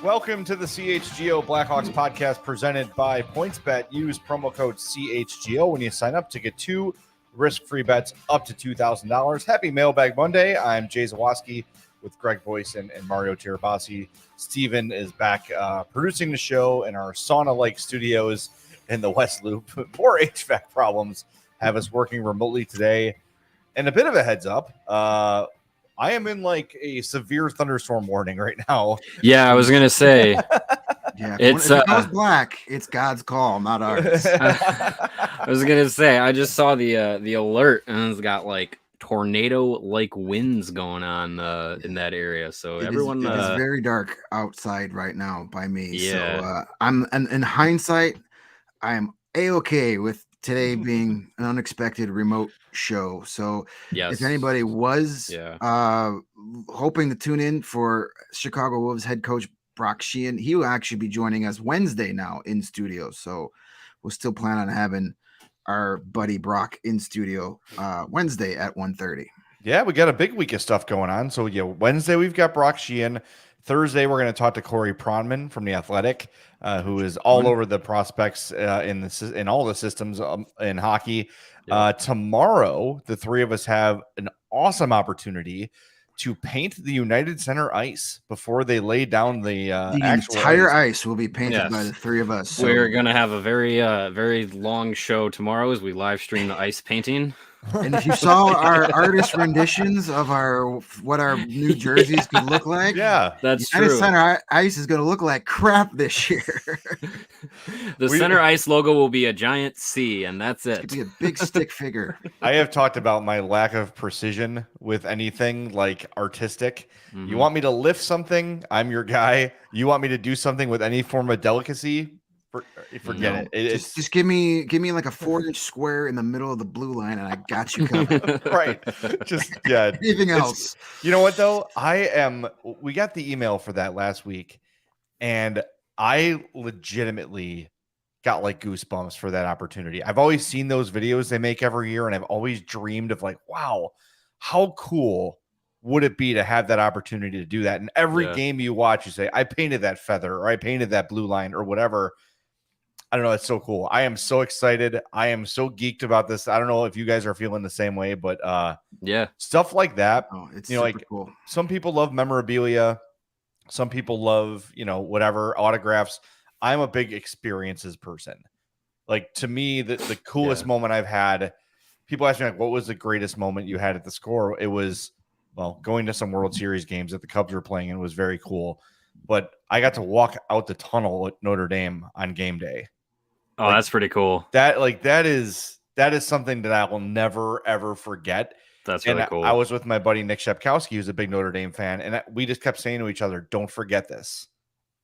Welcome to the CHGO Blackhawks podcast presented by PointsBet. Use promo code CHGO when you sign up to get 2 risk-free bets up to $2,000. Happy Mailbag Monday. I'm Jay Zawaski with Greg Boysen and Mario Tirabassi. Steven is back producing the show in our sauna-like studios in the West Loop. Poor HVAC problems have us working remotely today. And a bit of a heads up, I am in like a severe thunderstorm warning right now. Yeah, I was gonna say. Yeah, It's if it goes black, it's God's call, not ours. I was gonna say I just saw the alert, and it's got like tornado-like winds going on in that area. So it is very dark outside right now by me. Yeah. So I'm in hindsight, I am A-okay with today being an unexpected remote show. So yes. if anybody was hoping to tune in for Chicago Wolves head coach Brock Sheehan, he will actually be joining us Wednesday now in studio. So we'll still plan on having our buddy Brock in studio Wednesday at 1:30. Yeah, we got a big week of stuff going on. So yeah, Wednesday we've got Brock Sheehan. Thursday we're going to talk to Corey Pronman from The Athletic, who is all over the prospects in all the systems in hockey. Tomorrow, the three of us have an awesome opportunity to paint the United Center ice before they lay down the entire ice will be painted by the three of us. So we're gonna have a very long show tomorrow as we live stream the ice painting. And if you saw our artist renditions of what our new jerseys could look like, that's United true. Center ice is going to look like crap this year. The center ice logo will be a giant C, and that's it. It's going to be a big stick figure. I have talked about my lack of precision with anything like artistic. Mm-hmm. You want me to lift something? I'm your guy. You want me to do something with any form of delicacy? Forget it. Just give me like a 4-inch square in the middle of the blue line, and I got you covered. Right. Just anything else. You know what though? We got the email for that last week, and I legitimately got like goosebumps for that opportunity. I've always seen those videos they make every year, and I've always dreamed of like, wow, how cool would it be to have that opportunity to do that? And every game you watch, you say, I painted that feather, or I painted that blue line, or whatever. I don't know. It's so cool. I am so excited. I am so geeked about this. I don't know if you guys are feeling the same way, but stuff like that. Oh, it's super cool. Some people love memorabilia. Some people love, whatever, autographs. I'm a big experiences person. Like, to me, the coolest moment I've had, people ask me, like, what was the greatest moment you had at the Score? It was, going to some World Series games that the Cubs were playing, and it was very cool. But I got to walk out the tunnel at Notre Dame on game day. Oh, that's pretty cool. That is something that I will never ever forget. That's really cool. I was with my buddy Nick Shepkowski, who's a big Notre Dame fan, and we just kept saying to each other, "Don't forget this.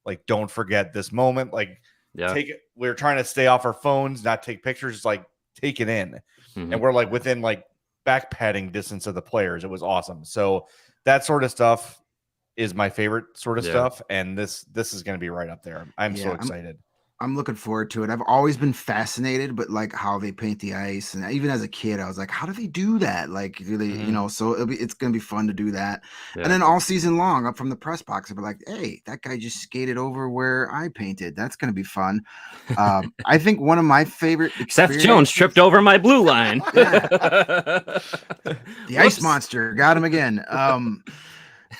Like, don't forget this moment. Like, take it." We're trying to stay off our phones, not take pictures, just like take it in. Mm-hmm. And we're like within like back padding distance of the players. It was awesome. So that sort of stuff is my favorite sort of stuff, and this is going to be right up there. I'm so excited. I'm looking forward to it. I've always been fascinated, but like how they paint the ice, and even as a kid, I was like, how do they do that? Like, do they, So it's going to be fun to do that. Yeah. And then all season long, up from the press box, I'll be like, hey, that guy just skated over where I painted. That's going to be fun. I think one of my favorite Seth Jones tripped over my blue line. The ice monster got him again.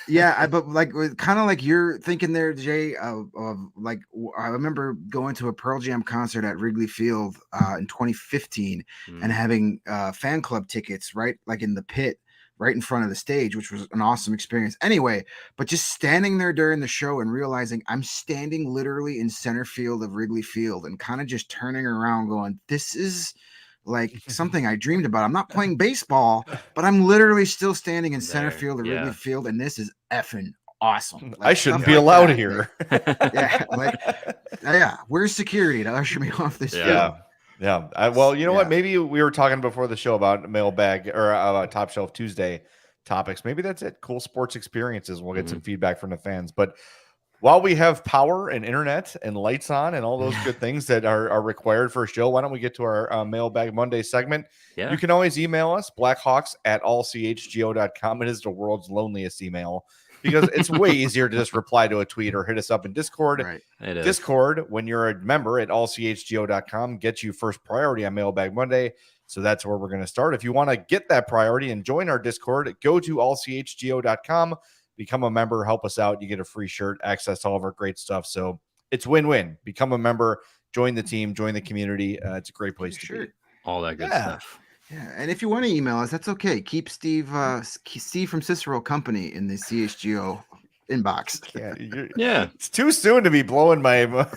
But like kind of like you're thinking there, Jay, like I remember going to a Pearl Jam concert at Wrigley Field in 2015 and having fan club tickets right like in the pit right in front of the stage, which was an awesome experience. Anyway, but just standing there during the show and realizing I'm standing literally in center field of Wrigley Field and kind of just turning around going, this is like something I dreamed about. I'm not playing baseball, but I'm literally still standing in center field of Wrigley Field, and this is effing awesome. Like, I shouldn't be allowed here. Where's security to usher me off this field? Well, you know what? Maybe we were talking before the show about Mailbag or Top Shelf Tuesday topics. Maybe that's it. Cool sports experiences. We'll get some feedback from the fans, but while we have power and internet and lights on and all those good things that are required for a show, why don't we get to our Mailbag Monday segment? You can always email us, blackhawks@allchgo.com. It is the world's loneliest email. because it's way easier to just reply to a tweet or hit us up in Discord. Right. It is. Discord, when you're a member at allchgo.com, gets you first priority on Mailbag Monday. So that's where we're going to start. If you want to get that priority and join our Discord, go to allchgo.com, become a member, help us out. You get a free shirt, access to all of our great stuff. So it's win-win. Become a member, join the team, join the community. It's a great place to be. All that good stuff. Yeah, and if you want to email us, that's okay. Keep Steve from Cicero company in the CHGO inbox. Yeah. It's too soon to be blowing my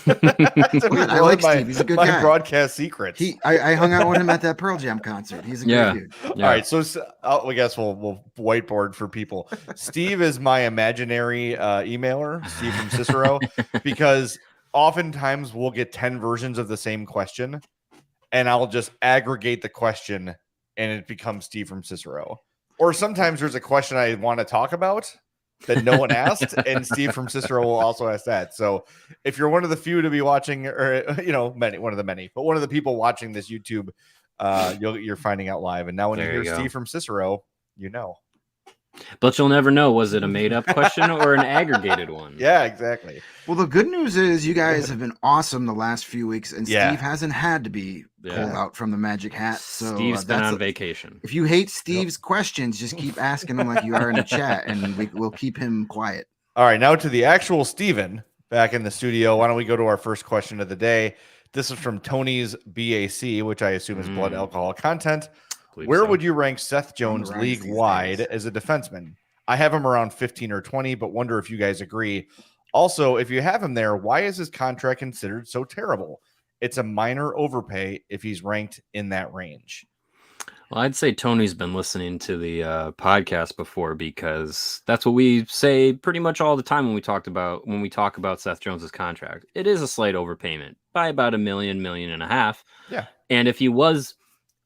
I like Steve. He's a good guy. Broadcast secrets. I hung out with him at that Pearl Jam concert. He's a great dude. Yeah. All right, so I guess we'll whiteboard for people. Steve is my imaginary emailer, Steve from Cicero, because oftentimes we'll get 10 versions of the same question, and I'll just aggregate the question, and it becomes Steve from Cicero. Or sometimes there's a question I want to talk about that no one asked, and Steve from Cicero will also ask that. So if you're one of the few to be watching, or one of the many, but one of the people watching this YouTube, you're finding out live. And now when you hear Steve from Cicero, you know. But you'll never know, was it a made-up question or an aggregated one? Yeah, exactly. Well, the good news is you guys have been awesome the last few weeks, and Steve hasn't had to be pulled out from the magic hat. So Steve's been on vacation. If you hate Steve's questions, just keep asking him like you are in the chat, and we'll keep him quiet. All right, now to the actual Steven back in the studio. Why don't we go to our first question of the day? This is from Tony's BAC, which I assume is blood alcohol content. Where would you rank Seth Jones league-wide as a defenseman? I have him around 15 or 20, but wonder if you guys agree. Also, if you have him there, why is his contract considered so terrible? It's a minor overpay if he's ranked in that range. Well, I'd say Tony's been listening to the podcast before, because that's what we say pretty much all the time when we talk about Seth Jones's contract. It is a slight overpayment by about $1 million, $1.5 million. Yeah. And if he was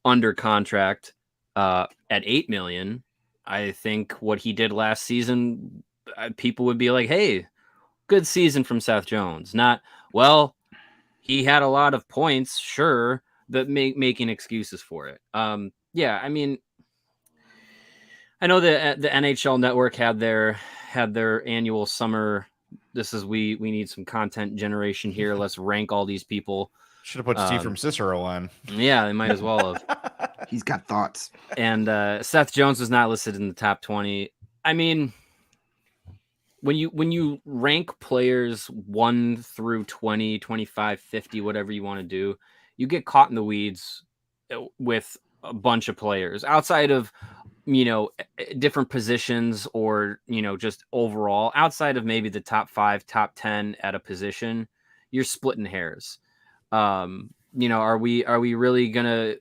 under contract at $8 million, I think what he did last season, people would be like, hey, good season from Seth Jones. Not, well, he had a lot of points, sure, but making excuses for it. Yeah, I mean, I know that the NHL Network had their annual summer. This is we need some content generation here. Let's rank all these people. Should have put Steve from Cicero on. Yeah, they might as well have. He's got thoughts. And Seth Jones was not listed in the top 20. I mean, when you rank players 1 through 20, 25, 50, whatever you want to do, you get caught in the weeds with a bunch of players outside of, different positions, or, just overall outside of maybe the top 5, top 10 at a position. You're splitting hairs. Are we really gonna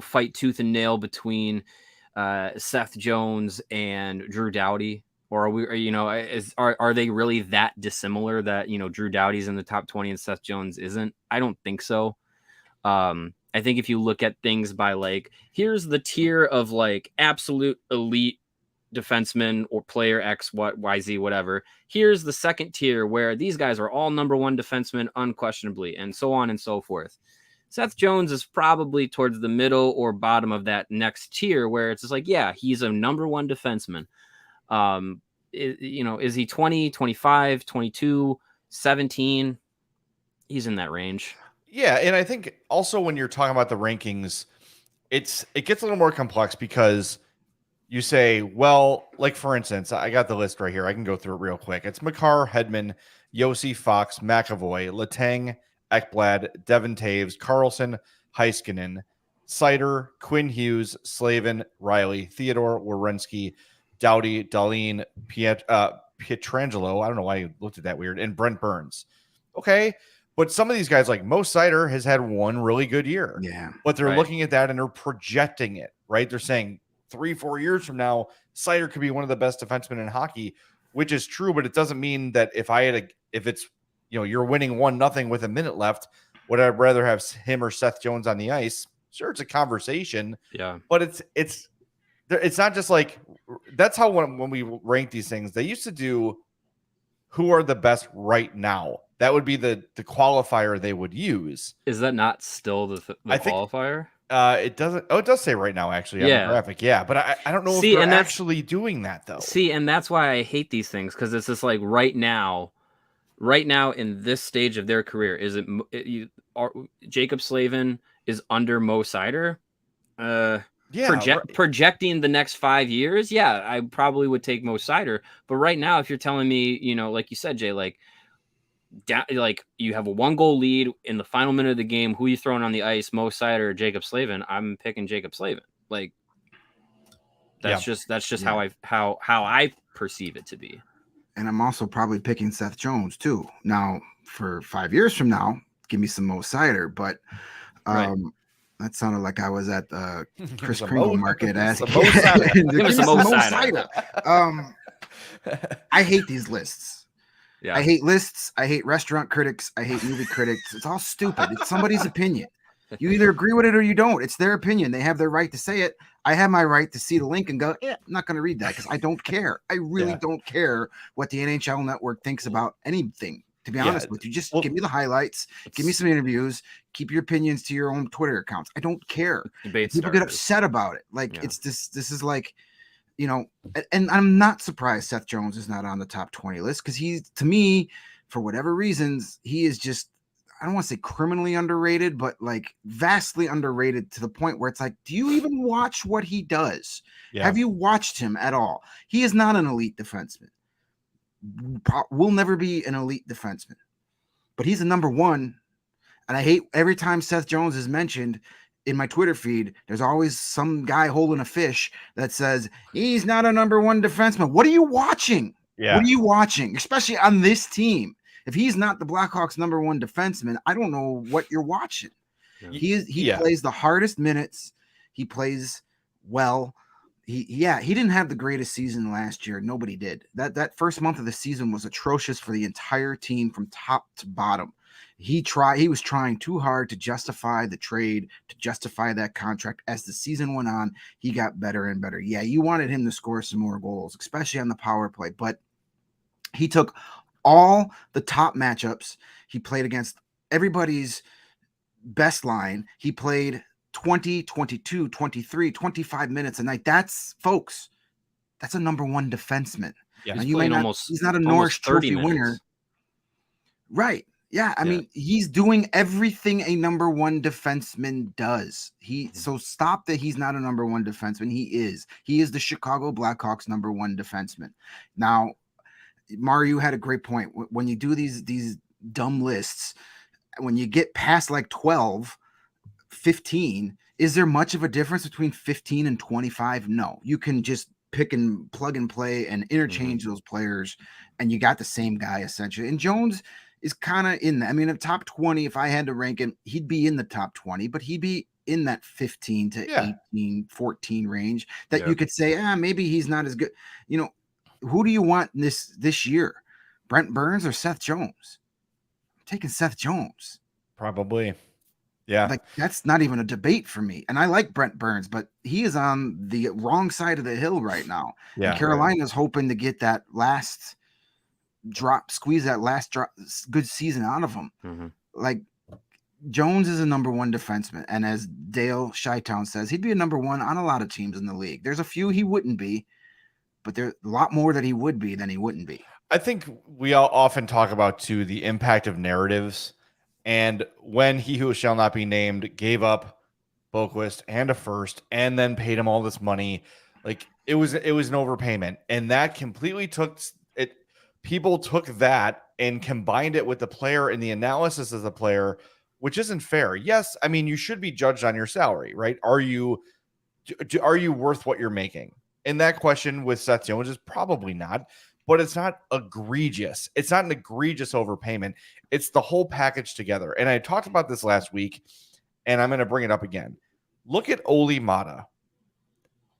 fight tooth and nail between Seth Jones and Drew Doughty, or are they really that dissimilar that Drew Doughty's in the top 20 and Seth Jones isn't? I don't think so. I think if you look at things by like, here's the tier of like absolute elite defenseman or player X, Y, Z, whatever. Here's the second tier where these guys are all number one defensemen unquestionably, and so on and so forth. Seth Jones is probably towards the middle or bottom of that next tier where it's just like, yeah, he's a number one defenseman. Is he 20, 25, 22, 17? He's in that range. Yeah, and I think also when you're talking about the rankings, it gets a little more complex, because you say, well, like for instance, I got the list right here. I can go through it real quick. It's Makar, Hedman, Yossi, Fox, McAvoy, Letang, Ekblad, Devin Taves, Carlson, Heiskanen, Sider, Quinn Hughes, Slavin, Riley, Theodore, Werenski, Doughty, Dahlin, Pietrangelo. I don't know why you looked at that weird. And Brent Burns. Okay. But some of these guys, like Mo Sider, has had one really good year. Yeah. But they're looking at that and they're projecting it, right? They're saying 3-4 years from now, Sider could be one of the best defensemen in hockey, which is true. But it doesn't mean that if it's, you're winning 1-0 with a minute left, would I rather have him or Seth Jones on the ice? Sure, it's a conversation. Yeah. But it's not just like, that's how when we rank these things, they used to do who are the best right now. That would be the qualifier they would use. Is that not still the qualifier? It doesn't. Oh, it does say right now, actually, on the graphic. Yeah, but I don't know if they're actually doing that though. See, and that's why I hate these things, because it's just like right now in this stage of their career, is Jacob Slavin is under Mo Seider? Projecting the next 5 years, yeah, I probably would take Mo Seider. But right now, if you're telling me, like you said, Jay, like you have a 1-goal lead in the final minute of the game, who are you throwing on the ice, Mo Seider or Jacob Slavin? I'm picking Jacob Slavin. Like that's just how I perceive it to be. And I'm also probably picking Seth Jones too. Now, for 5 years from now, give me some Mo Seider. But that sounded like I was at the Chris Kringle market asking. Give me some Mo Seider. I hate these lists. Yeah. I hate lists. I hate restaurant critics. I hate movie critics. It's all stupid. It's somebody's opinion. You either agree with it or you don't. It's their opinion. They have their right to say it. I have my right to see the link and go, I'm not going to read that because I don't care. I really don't care what the NHL Network thinks about anything, to be honest with you. Just give me the highlights. Give me some interviews. Keep your opinions to your own Twitter accounts. I don't care. People get upset about it. Like, it's this is like, and I'm not surprised Seth Jones is not on the top 20 list, because to me, for whatever reasons, he is just, I don't want to say criminally underrated, but like vastly underrated, to the point where it's like, do you even watch what he does? Yeah. Have you watched him at all? He is not an elite defenseman. Will never be an elite defenseman, but he's a number one. And I hate every time Seth Jones is mentioned in my Twitter feed, there's always some guy holding a fish that says he's not a number one defenseman. What are you watching? Yeah. What are you watching? Especially on this team. If he's not the Blackhawks' number one defenseman, I don't know what you're watching. Yeah. He plays the hardest minutes. He plays well. He didn't have the greatest season last year. Nobody did. That first month of the season was atrocious for the entire team from top to bottom. He was trying too hard to justify the trade, to justify that contract. As the season went on, he got better and better. Yeah, you wanted him to score some more goals, especially on the power play, but he took all the top matchups. He played against everybody's best line. He played 20, 22, 23, 25 minutes a night. That's a number one defenseman. Yeah, he's not a Norris Trophy winner. Right. Yeah, I mean, he's doing everything a number one defenseman does. So stop that he's not a number one defenseman. He is the Chicago Blackhawks number one defenseman. Now, Mario had a great point. When you do these dumb lists, when you get past like 12, 15, is there much of a difference between 15 and 25? No. You can just pick and plug and play and interchange those players, and you got the same guy essentially. And Jones is kind of in that. I mean, in top 20, if I had to rank him, he'd be in the top 20, but he'd be in that 15 to 18, 14 range that you could say, maybe he's not as good. Who do you want this year? Brent Burns or Seth Jones? I'm taking Seth Jones. Probably. Yeah. Like, that's not even a debate for me. And I like Brent Burns, but he is on the wrong side of the hill right now. Yeah. And Carolina's hoping to get that last drop, squeeze that last drop, good season out of him. Mm-hmm. Like, Jones is a number one defenseman. And as Dale Shytown says, he'd be a number one on a lot of teams in the league. There's a few he wouldn't be, but there's a lot more that he would be than he wouldn't be. I think we all often talk about, too, the impact of narratives. And when he who shall not be named gave up Boquist and a first and then paid him all this money, like, it was an overpayment. And that completely took it. People took that and combined it with the player and the analysis of the player, which isn't fair. Yes, I mean, you should be judged on your salary, right? Are you worth what you're making? And that question with Seth Jones is probably not, but it's not egregious. It's not an egregious overpayment. It's the whole package together. And I talked about this last week, and I'm going to bring it up again. Look at Oli Mata.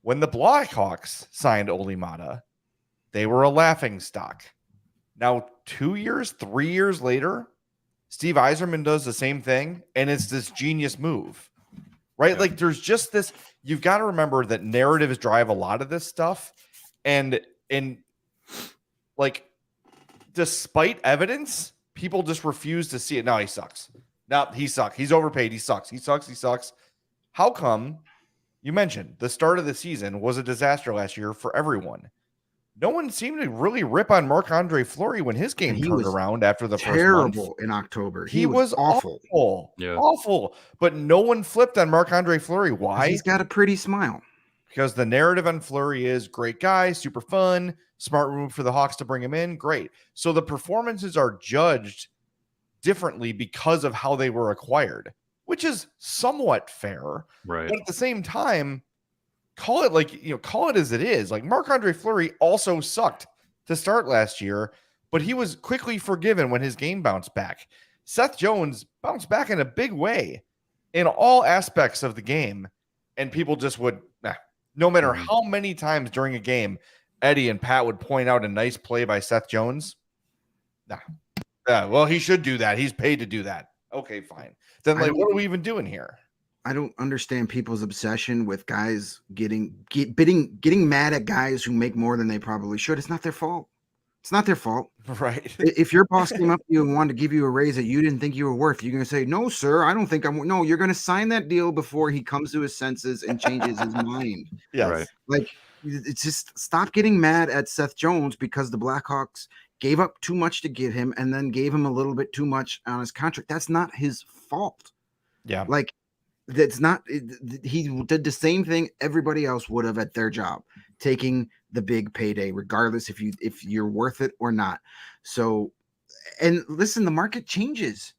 When the Blackhawks signed Oli Mata, they were a laughingstock. Now, 2 years, 3 years later, Steve Yzerman does the same thing, and it's this genius move, right? Yeah. Like, there's just this, you've got to remember that narratives drive a lot of this stuff, and like, despite evidence, people just refuse to see it. No, he sucks. No, he sucks. He's overpaid. He sucks. He sucks. He sucks. how come you mentioned the start of the season was a disaster last year for everyone? No one seemed to really rip on Marc-Andre Fleury when his game turned around after the first month. Terrible in October. He was awful. Awful. But no one flipped on Marc-Andre Fleury. Why? He's got a pretty smile. Because the narrative on Fleury is great guy, super fun, smart move for the Hawks to bring him in. Great. So the performances are judged differently because of how they were acquired, which is somewhat fair. Right. But at the same time, call it as it is. Like Marc-Andre Fleury also sucked to start last year, but he was quickly forgiven when his game bounced back. Seth Jones bounced back in a big way in all aspects of the game, and people just would, no matter how many times during a game Eddie and Pat would point out a nice play by Seth Jones. Well, he should do that. He's paid to do that. Okay, fine. Then what are we even doing here? I don't understand people's obsession with guys getting mad at guys who make more than they probably should. It's not their fault. It's not their fault. Right. If your boss came up to you and wanted to give you a raise that you didn't think you were worth, you're going to say, no, sir, I don't think I'm. No, you're going to sign that deal before he comes to his senses and changes his mind. Yes. Right. Like, it's just stop getting mad at Seth Jones because the Blackhawks gave up too much to get him and then gave him a little bit too much on his contract. That's not his fault. Yeah. Like, that's not, he did the same thing everybody else would have at their job, taking the big payday, regardless if you're worth it or not. So, and listen, the market changes.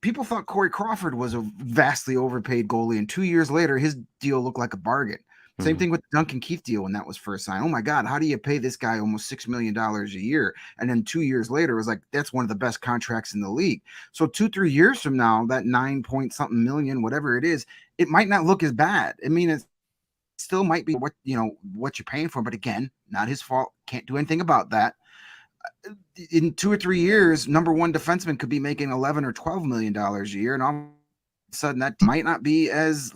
People thought Corey Crawford was a vastly overpaid goalie, and 2 years later, his deal looked like a bargain. Same thing with the Duncan Keith deal when that was first signed. Oh my God, how do you pay this guy almost $6 million a year? And then 2 years later, it was like, that's one of the best contracts in the league. So 2-3 years from now, that 9 point something million, whatever it is, it might not look as bad. I mean, it still might be what you're paying for, but again, not his fault. Can't do anything about that. In 2 or 3 years, number one defenseman could be making $11 or $12 million a year, and all of a sudden that might not be as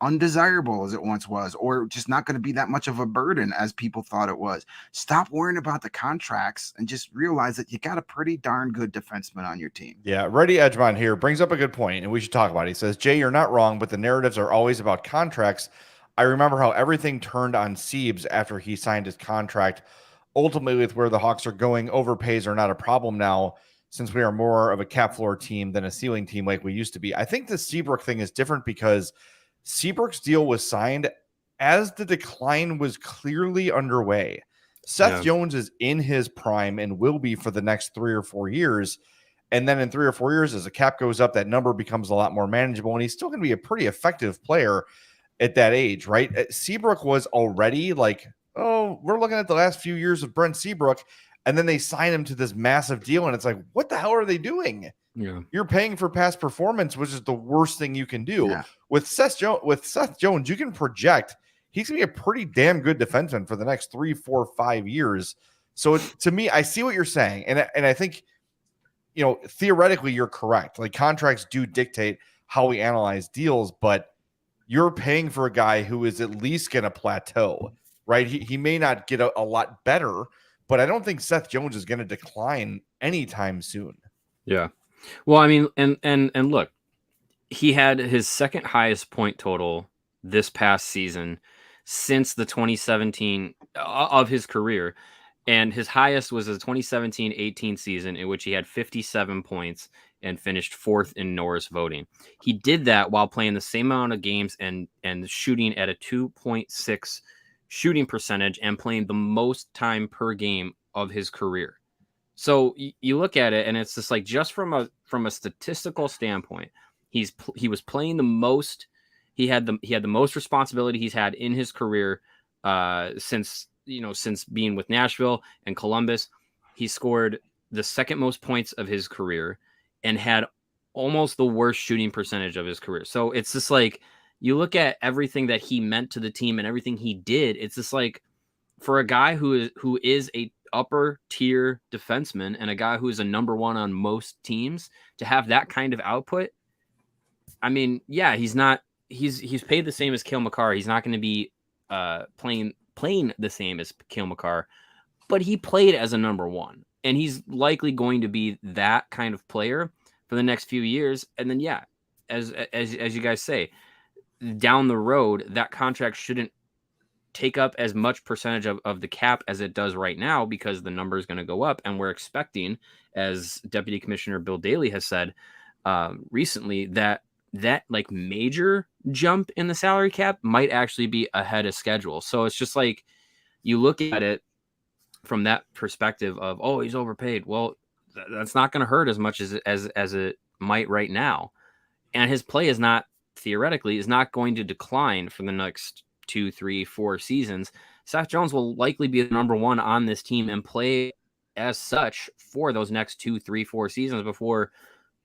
undesirable as it once was, or just not going to be that much of a burden as people thought it was. Stop worrying about the contracts and just realize that you got a pretty darn good defenseman on your team. Yeah, Reddy Edgemont here brings up a good point, and we should talk about it. He says, Jay, you're not wrong, but the narratives are always about contracts. I remember how everything turned on Siebes after he signed his contract. Ultimately, with where the Hawks are going, overpays are not a problem now, since we are more of a cap floor team than a ceiling team like we used to be. I think the Seabrook thing is different because Seabrook's deal was signed as the decline was clearly underway. Seth Jones is in his prime and will be for the next 3 or 4 years. And then in 3 or 4 years, as the cap goes up, that number becomes a lot more manageable. And he's still going to be a pretty effective player at that age, right? Seabrook was already like, oh, we're looking at the last few years of Brent Seabrook. And then they sign him to this massive deal. And it's like, what the hell are they doing? Yeah. You're paying for past performance, which is the worst thing you can do. Yeah. With Seth Jones, you can project he's going to be a pretty damn good defenseman for the next 3, 4, 5 years. So to me, I see what you're saying. And I think, theoretically you're correct. Like contracts do dictate how we analyze deals, but you're paying for a guy who is at least going to plateau, right? He may not get a lot better, but I don't think Seth Jones is going to decline anytime soon. Yeah. Well, I mean, and look, he had his second highest point total this past season since the 2017 of his career. And his highest was the 2017-18 season, in which he had 57 points and finished 4th in Norris voting. He did that while playing the same amount of games and shooting at a 2.6 shooting percentage and playing the most time per game of his career. So you look at it, and it's just like, just from a statistical standpoint, he was playing the most. He had the most responsibility he's had in his career since being with Nashville and Columbus. He scored the second most points of his career and had almost the worst shooting percentage of his career. So it's just like, you look at everything that he meant to the team and everything he did. It's just like, for a guy who is a upper tier defenseman and a guy who is a number one on most teams, to have that kind of output. I mean, yeah, he's paid the same as Cale Makar. He's not going to be playing the same as Cale Makar, but he played as a number one, and he's likely going to be that kind of player for the next few years. And then, yeah, as you guys say, down the road, that contract shouldn't take up as much percentage of the cap as it does right now, because the number is going to go up. And we're expecting, as Deputy Commissioner Bill Daley has said recently, that like major jump in the salary cap might actually be ahead of schedule. So it's just like, you look at it from that perspective of, oh, he's overpaid. Well, that's not going to hurt as much as it might right now. And his play is not going to decline for the next 2, 3, 4 seasons. Seth Jones will likely be the number one on this team and play as such for those next 2, 3, 4 seasons before,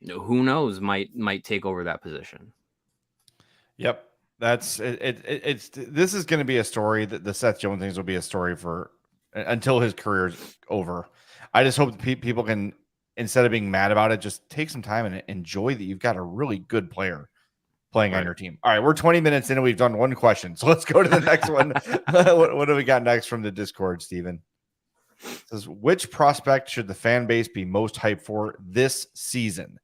who knows, might take over that position. Yep. That's it. This is going to be a story, that the Seth Jones things will be a story for until his career's over. I just hope people can, instead of being mad about it, just take some time and enjoy that you've got a really good player playing on your team. All right, we're 20 minutes in and we've done one question, so let's go to the next one. What do we got next from the Discord, Steven? It says, which prospect should the fan base be most hyped for this season?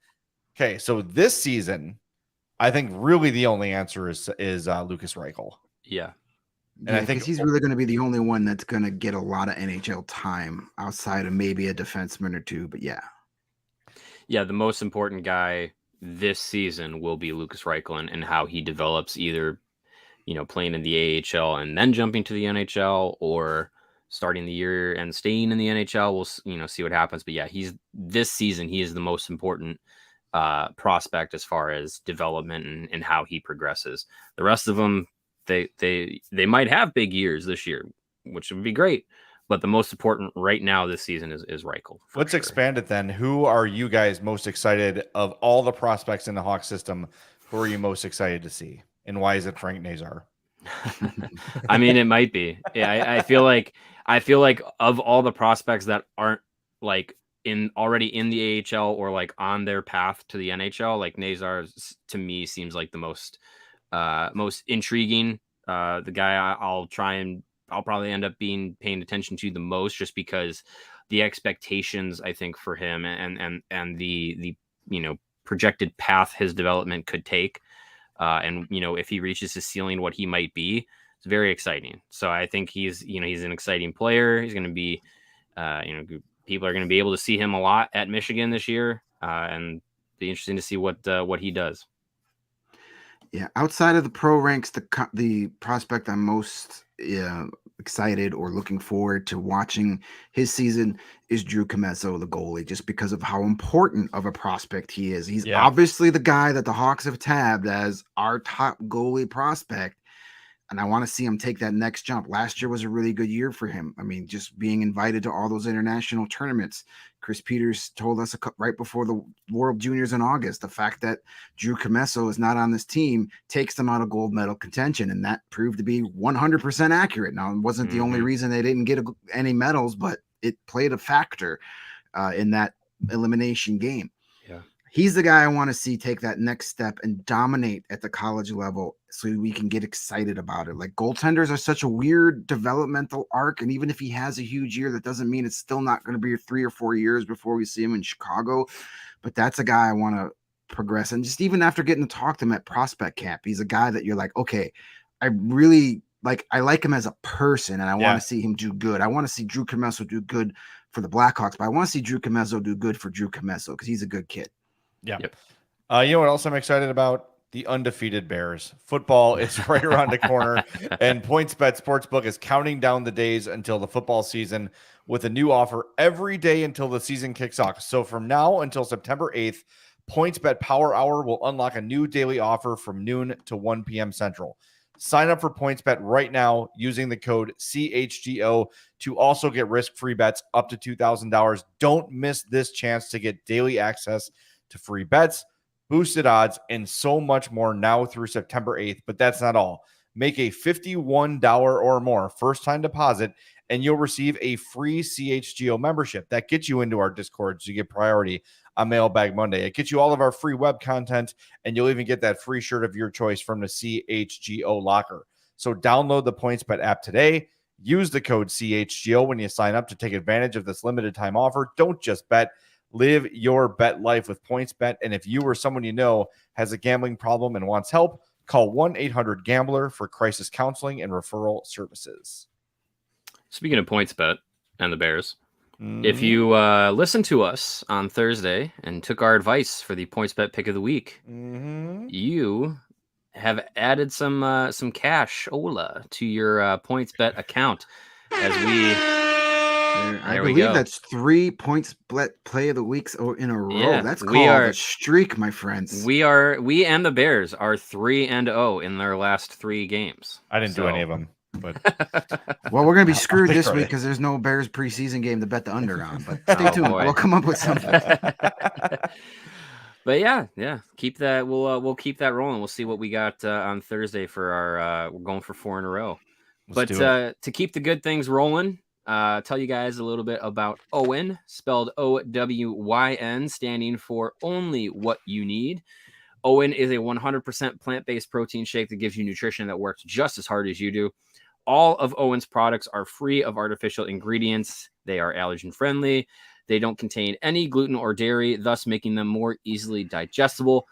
Okay, so this season, I think really the only answer is Lucas Reichel. Yeah. And I think he's really going to be the only one that's going to get a lot of NHL time outside of maybe a defenseman or two. But yeah, the most important guy this season will be Lucas Reichel, and how he develops, either playing in the AHL and then jumping to the NHL, or starting the year and staying in the NHL. We'll see what happens. But yeah, this season he is the most important prospect as far as development and how he progresses. The rest of them, they might have big years this year, which would be great, but the most important right now this season is Reichel. Let's expand it then. Who are you guys most excited of all the prospects in the Hawks system? Who are you most excited to see, and why is it Frank Nazar? I mean, it might be. Yeah, I feel like of all the prospects that aren't like already in the AHL or like on their path to the NHL, like Nazar to me seems like the most intriguing. The guy I'll probably end up paying attention to the most, just because the expectations, I think, for him and the projected path his development could take, and if he reaches his ceiling, what he might be, it's very exciting. So I think he's an exciting player. He's going to be, people are going to be able to see him a lot at Michigan this year, and be interesting to see what he does. Yeah, outside of the pro ranks, the prospect I'm most excited or looking forward to watching his season is Drew Commesso, the goalie, just because of how important of a prospect he is. He's obviously the guy that the Hawks have tabbed as our top goalie prospect, and I want to see him take that next jump. Last year was a really good year for him. I mean, just being invited to all those international tournaments. Chris Peters told us right before the World Juniors in August, the fact that Drew Commesso is not on this team takes them out of gold medal contention, and that proved to be 100% accurate. Now, it wasn't the only reason they didn't get any medals, but it played a factor in that elimination game. Yeah. He's the guy I want to see take that next step and dominate at the college level, so we can get excited about it. Like, goaltenders are such a weird developmental arc, and even if he has a huge year, that doesn't mean it's still not going to be 3 or 4 years before we see him in Chicago. But that's a guy I want to progress. And just even after getting to talk to him at prospect camp, he's a guy that you're like, okay, I like him as a person, and I want to see him do good. I want to see Drew Commesso do good for the Blackhawks, but I want to see Drew Commesso do good for Drew Commesso because he's a good kid. Yeah. Yep. You know what else I'm excited about? The undefeated Bears. Football is right around the corner, and PointsBet Sportsbook is counting down the days until the football season with a new offer every day until the season kicks off. So from now until September 8th, PointsBet Power Hour will unlock a new daily offer from noon to 1 p.m. Central. Sign up for PointsBet right now using the code CHGO to also get risk-free bets up to $2,000. Don't miss this chance to get daily access to free bets, boosted odds, and so much more now through September 8th. But that's not all. Make a $51 or more first-time deposit, and you'll receive a free CHGO membership. That gets you into our Discord, so you get priority on Mailbag Monday. It gets you all of our free web content, and you'll even get that free shirt of your choice from the CHGO locker. So download the PointsBet app today. Use the code CHGO when you sign up to take advantage of this limited time offer. Don't just bet. Live your bet life with PointsBet. And if you or someone you know has a gambling problem and wants help, Call 1-800-GAMBLER for crisis counseling and referral services. Speaking of PointsBet and the Bears, if you listened to us on Thursday and took our advice for the PointsBet pick of the week, you have added some cash, Ola, to your PointsBet account. As I believe that's 3 PointsBet play of the weeks in a row. Yeah, that's called a streak, my friends. We and the Bears are 3-0 in their last 3 games. I didn't do any of them. But well, we're gonna be screwed this week because there's no Bears preseason game to bet the under on. But stay tuned. We'll come up with something. But yeah, keep that. We'll keep that rolling. We'll see what we got on Thursday for our. We're going for 4 in a row. But to keep the good things rolling, tell you guys a little bit about Owen, spelled OWYN, standing for only what you need. Owen is a 100% plant-based protein shake that gives you nutrition that works just as hard as you do. All of Owen's products are free of artificial ingredients. They are allergen friendly. They don't contain any gluten or dairy, thus making them more easily digestible.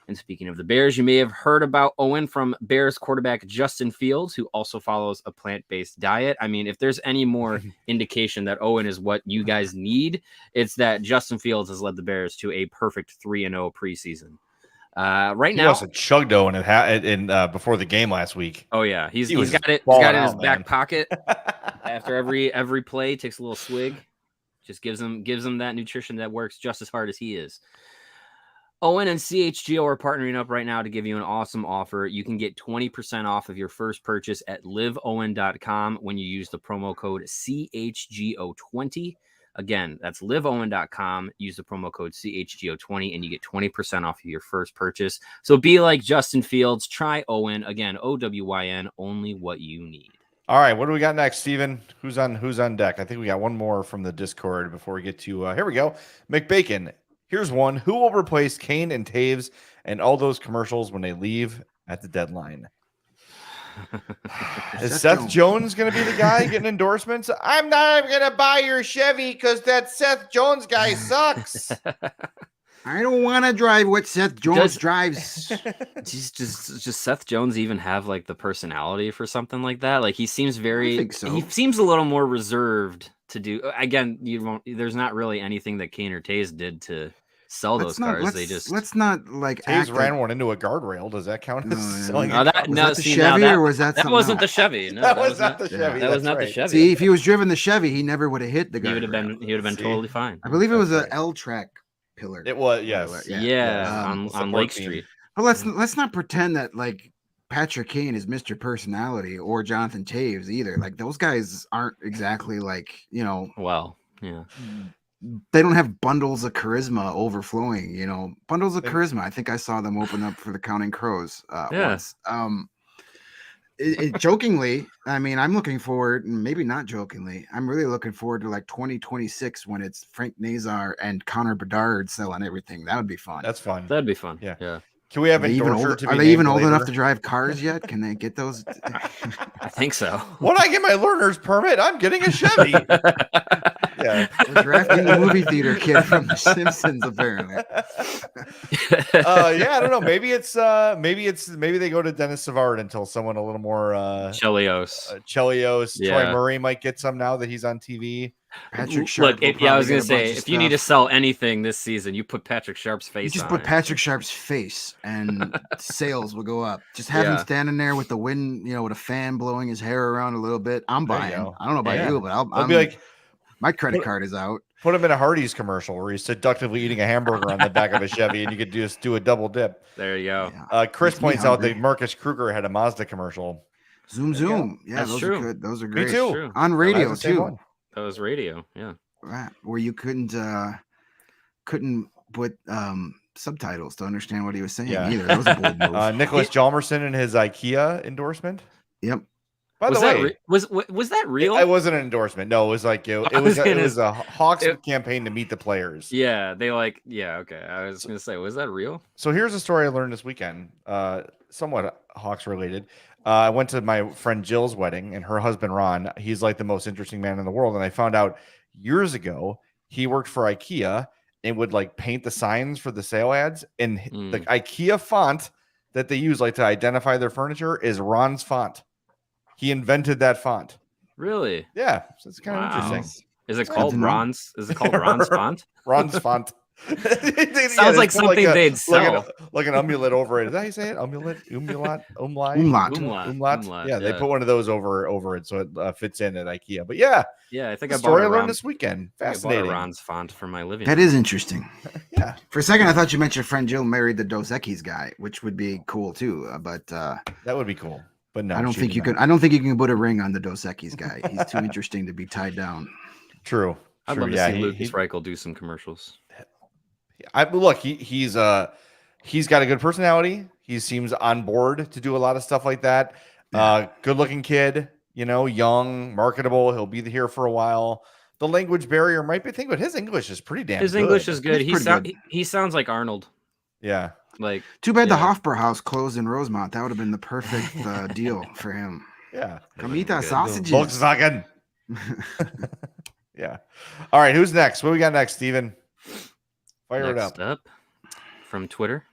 And speaking of the Bears, you may have heard about Owen from Bears quarterback Justin Fields, who also follows a plant-based diet. I mean, if there's any more indication that Owen is what you guys need, it's that Justin Fields has led the Bears to a perfect 3-0 preseason. Right now, he also chugged Owen in before the game last week. Oh yeah, he's got it in his back pocket. After every play, takes a little swig, just gives him that nutrition that works just as hard as he is. Owen and CHGO are partnering up right now to give you an awesome offer. You can get 20% off of your first purchase at liveowen.com when you use the promo code CHGO20. Again, that's liveowen.com. Use the promo code CHGO20 and you get 20% off of your first purchase. So be like Justin Fields. Try Owen. Again, OWYN, only what you need. All right, what do we got next, Steven? Who's on deck? I think we got one more from the Discord before we get to here we go. McBacon. Here's one. Who will replace Kane and Toews and all those commercials when they leave at the deadline? Is Seth Jones going to be the guy getting endorsements? I'm not going to buy your Chevy because that Seth Jones guy sucks. I don't want to drive what Seth Jones drives. Does Seth Jones even have like the personality for something like that? Like he seems I think so. He seems a little more reserved to do. Again, there's not really anything that Kane or Toews did to sell those cars. Let's not like Toews ran one into a guardrail. Does that count as selling? The Chevy, or was that wasn't the Chevy? No, that was not the Chevy. That was not the Chevy. See, if he was driven the Chevy, he never would have hit the guardrail. He would have been totally fine. I believe it was an L-track pillar. It was, yes. On Lake Street. But let's not pretend that like Patrick Kane is Mr. Personality or Jonathan Toews either. Like those guys aren't exactly like, well, yeah. They don't have bundles of charisma overflowing, bundles of charisma. I think I saw them open up for the Counting Crows once. Jokingly, I mean, I'm looking forward, maybe not jokingly, I'm really looking forward to like 2026 when it's Frank Nazar and Connor Bedard selling everything. That would be fun. That's fun. That'd be fun. Yeah. Can we have Are they even old enough to drive cars yet? Can they get those? I think so. When I get my learner's permit, I'm getting a Chevy. Yeah. We're drafting the movie theater kid from The Simpsons, apparently. I don't know. Maybe they go to Dennis Savard until someone a little more Chelios. Troy Murray might get some now that he's on TV. Patrick Sharp. Look, I was gonna say, if you need to sell anything this season, you put Patrick Sharp's face. You just put Patrick Sharp's face, and sales will go up. Just have him standing there with the wind, with a fan blowing his hair around a little bit. I'm buying. I don't know about you, but I'll be like, my credit card is out. Put him in a Hardee's commercial where he's seductively eating a hamburger on the back of a Chevy, and you could just do a double dip. There you go. Yeah. Chris points out that Marcus Kruger had a Mazda commercial. Zoom. Yeah, those are good. Those are great. Me too. On radio too. That was radio. Yeah. Right. Where you couldn't put subtitles to understand what he was saying either. That was a bold move. Nicholas Hjalmarsson and his IKEA endorsement. Yep. By the way, was that real? It wasn't an endorsement. No, it was like it was a Hawks campaign to meet the players. Yeah, okay. I was gonna say, was that real? So here's a story I learned this weekend, somewhat Hawks related. I went to my friend Jill's wedding, and her husband Ron, he's like the most interesting man in the world. And I found out years ago he worked for IKEA and would like paint the signs for the sale ads, and the IKEA font that they use like to identify their furniture is Ron's font. He invented that font. Really? Yeah, so it's kind of interesting. Is it Good called to know. Ron's? Is it called Ron's font? Ron's font. Sounds like something they'd sell. Like an amulet over it. Is that how you say it? Amulet? Umlaut? Umlaut. Yeah, they put one of those over it so it fits in at IKEA. But yeah, I think the I story I bought learned this weekend. Fascinating. I bought a Ron's font for my living That room. is interesting. Yeah. For a second, I thought you meant your friend Jill married the Dos Equis guy, which would be cool too. But that would be cool. But no, I don't think you can. I don't think you can put a ring on the Dos Equis guy. He's too interesting to be tied down. True. I'd love to see Lucas Reichel do some commercials. Look, he's got a good personality. He seems on board to do a lot of stuff like that. Yeah. Good looking kid, young, marketable. He'll be here for a while. The language barrier might be a thing, but his English is pretty damn good. His English is good. Good. He sounds like Arnold. Yeah. Like, too bad the Hofbrauhaus closed in Rosemont. That would have been the perfect deal for him. Yeah. Come eat our sausages. Volkswagen. Yeah. All right. Who's next? What we got next, Steven? Fire it up. Next up from Twitter.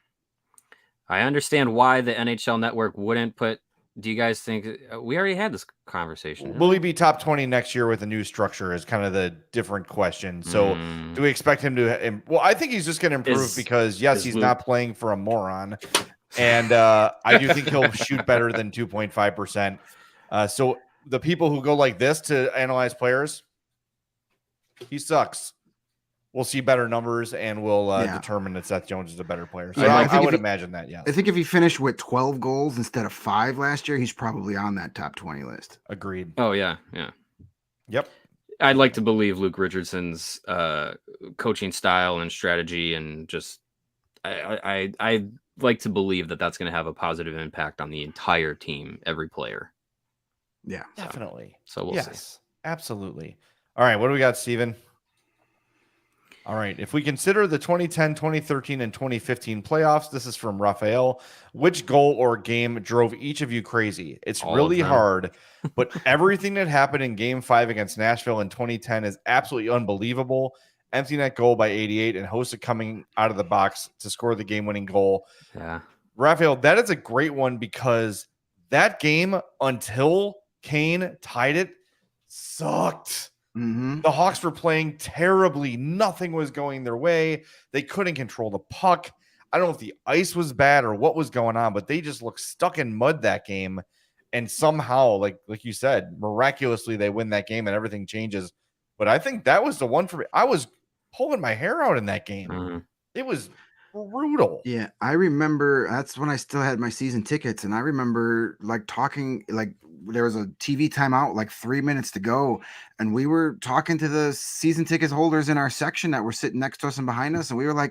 I understand why the NHL Network wouldn't put. Do you guys think we already had this conversation? Will he be top 20 next year with a new structure? Is kind of the different question. So, do we expect him to? Well, I think he's just going to improve because he's not playing for a moron, and I do think he'll shoot better than 2.5%. So the people who go like this to analyze players, he sucks. We'll see better numbers, and we'll determine that Seth Jones is a better player. So I would imagine that, yes. I think if he finished with 12 goals instead of 5 last year, he's probably on that top 20 list. Agreed. Oh, yeah. Yep. I'd like to believe Luke Richardson's coaching style and strategy, and just I like to believe that that's going to have a positive impact on the entire team, every player. Yeah, definitely. So we'll see. Absolutely. All right, what do we got, Steven? All right. If we consider the 2010, 2013, and 2015 playoffs, this is from Raphael. Which goal or game drove each of you crazy? It's really hard, but everything that happened in Game 5 against Nashville in 2010 is absolutely unbelievable. Empty net goal by 88 and Hossa coming out of the box to score the game-winning goal. Yeah. Raphael, that is a great one because that game, until Kane tied it, sucked. Mm-hmm. The Hawks were playing terribly. Nothing was going their way. They couldn't control the puck. I don't know if the ice was bad or what was going on, but they just looked stuck in mud that game. And somehow, like you said, miraculously they win that game and everything changes. But I think that was the one for me. I was pulling my hair out in that game. Mm-hmm. It was brutal. Yeah, I remember that's when I still had my season tickets, and I remember talking, there was a TV timeout, 3 minutes to go, and we were talking to the season ticket holders in our section that were sitting next to us and behind us, and we were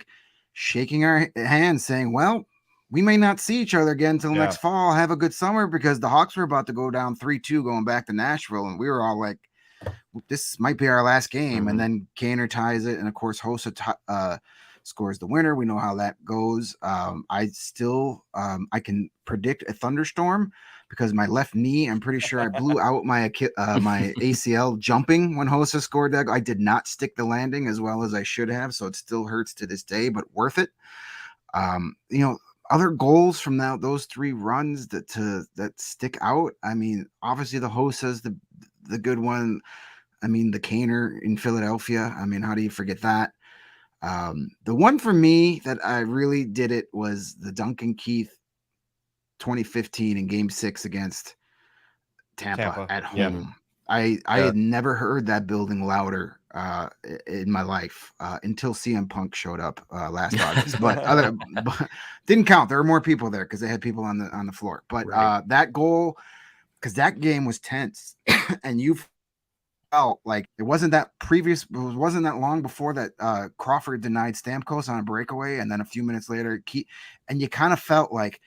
shaking our hands saying, well, we may not see each other again until next fall. Have a good summer, because the Hawks were about to go down 3-2 going back to Nashville, and we were all like, this might be our last game. Mm-hmm. And then Kaner ties it, and of course Hossa scores the winner. We know how that goes. I can predict a thunderstorm because my left knee, I'm pretty sure I blew out my ACL jumping when Hossa scored that. I did not stick the landing as well as I should have, so it still hurts to this day, but worth it. Other goals from those 3 runs that stick out. I mean, obviously the Hossa's the good one. I mean, the Kaner in Philadelphia. I mean, how do you forget that? The one for me that I really did it was the Duncan Keith 2015 in Game 6 against Tampa at home. Yeah. I had never heard that building louder in my life until CM Punk showed up last August. But didn't count. There were more people there because they had people on the floor. But that goal, because that game was tense, and you felt like it wasn't that long before that Crawford denied Stamkos on a breakaway, and then a few minutes later, and you kind of felt like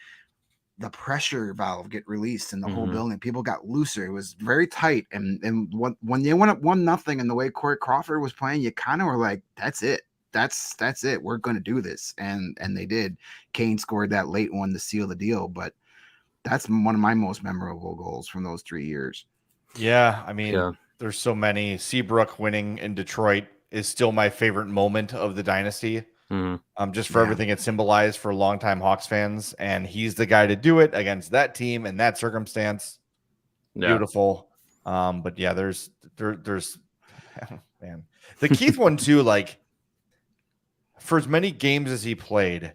the pressure valve get released in the whole building. People got looser. It was very tight, and when they went up 1-0, and the way Corey Crawford was playing, you kind of were like, "That's it. That's it. We're going to do this," and they did. Kane scored that late one to seal the deal, but that's one of my most memorable goals from those 3 years. Yeah, I mean. There's so many. Seabrook winning in Detroit is still my favorite moment of the dynasty. just for everything it symbolized for longtime Hawks fans. And he's the guy to do it against that team in that circumstance. Beautiful. But yeah, there's man, the Keith one too, like for as many games as he played,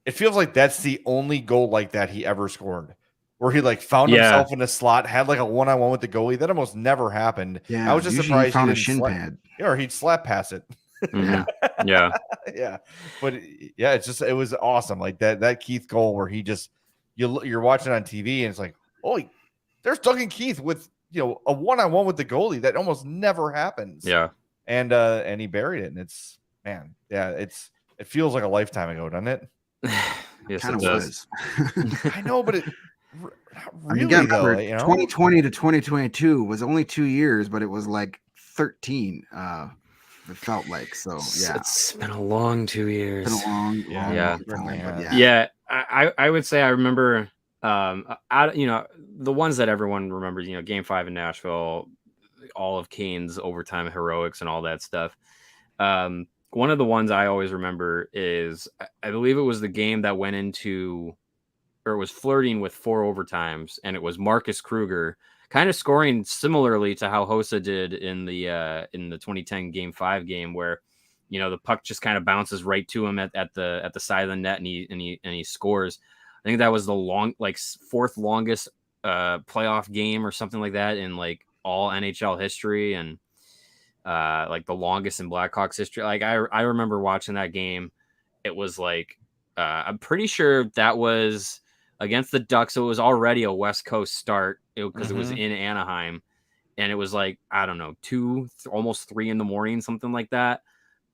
it feels like that's the only goal like that he ever scored, where he like found himself in a slot, had like a one-on-one with the goalie. That almost never happened. Yeah, I was just surprised he found he a shin pad. or he'd slap pass it. Yeah. Yeah. But yeah, it was awesome. Like that Keith goal where he just you're watching on TV and it's like, oh, there's Duncan Keith with a one-on-one with the goalie. That almost never happens. Yeah. And he buried it. And it's, man, yeah, it feels like a lifetime ago, doesn't it? Yes, kind it of does. was. I know, but it really, remember, though, 2020 to 2022 was only 2 years, but it was like 13. It felt like, so yeah. It's been a long 2 years. It's been a long time. But yeah. I would say I remember, the ones that everyone remembers, Game 5 in Nashville, all of Kane's overtime heroics and all that stuff. One of the ones I always remember is, I believe it was the game that went into, or it was flirting with 4 overtimes, and it was Marcus Kruger kind of scoring similarly to how Hossa did in the 2010 Game 5 game, where the puck just kind of bounces right to him at the side of the net, and he scores. I think that was the fourth longest playoff game or something like that in like all NHL history, and like the longest in Blackhawks history. Like I remember watching that game. It was like I'm pretty sure that was against the Ducks. So it was already a West Coast start because it was in Anaheim, and it was like, I don't know, 2, almost 3 in the morning, something like that.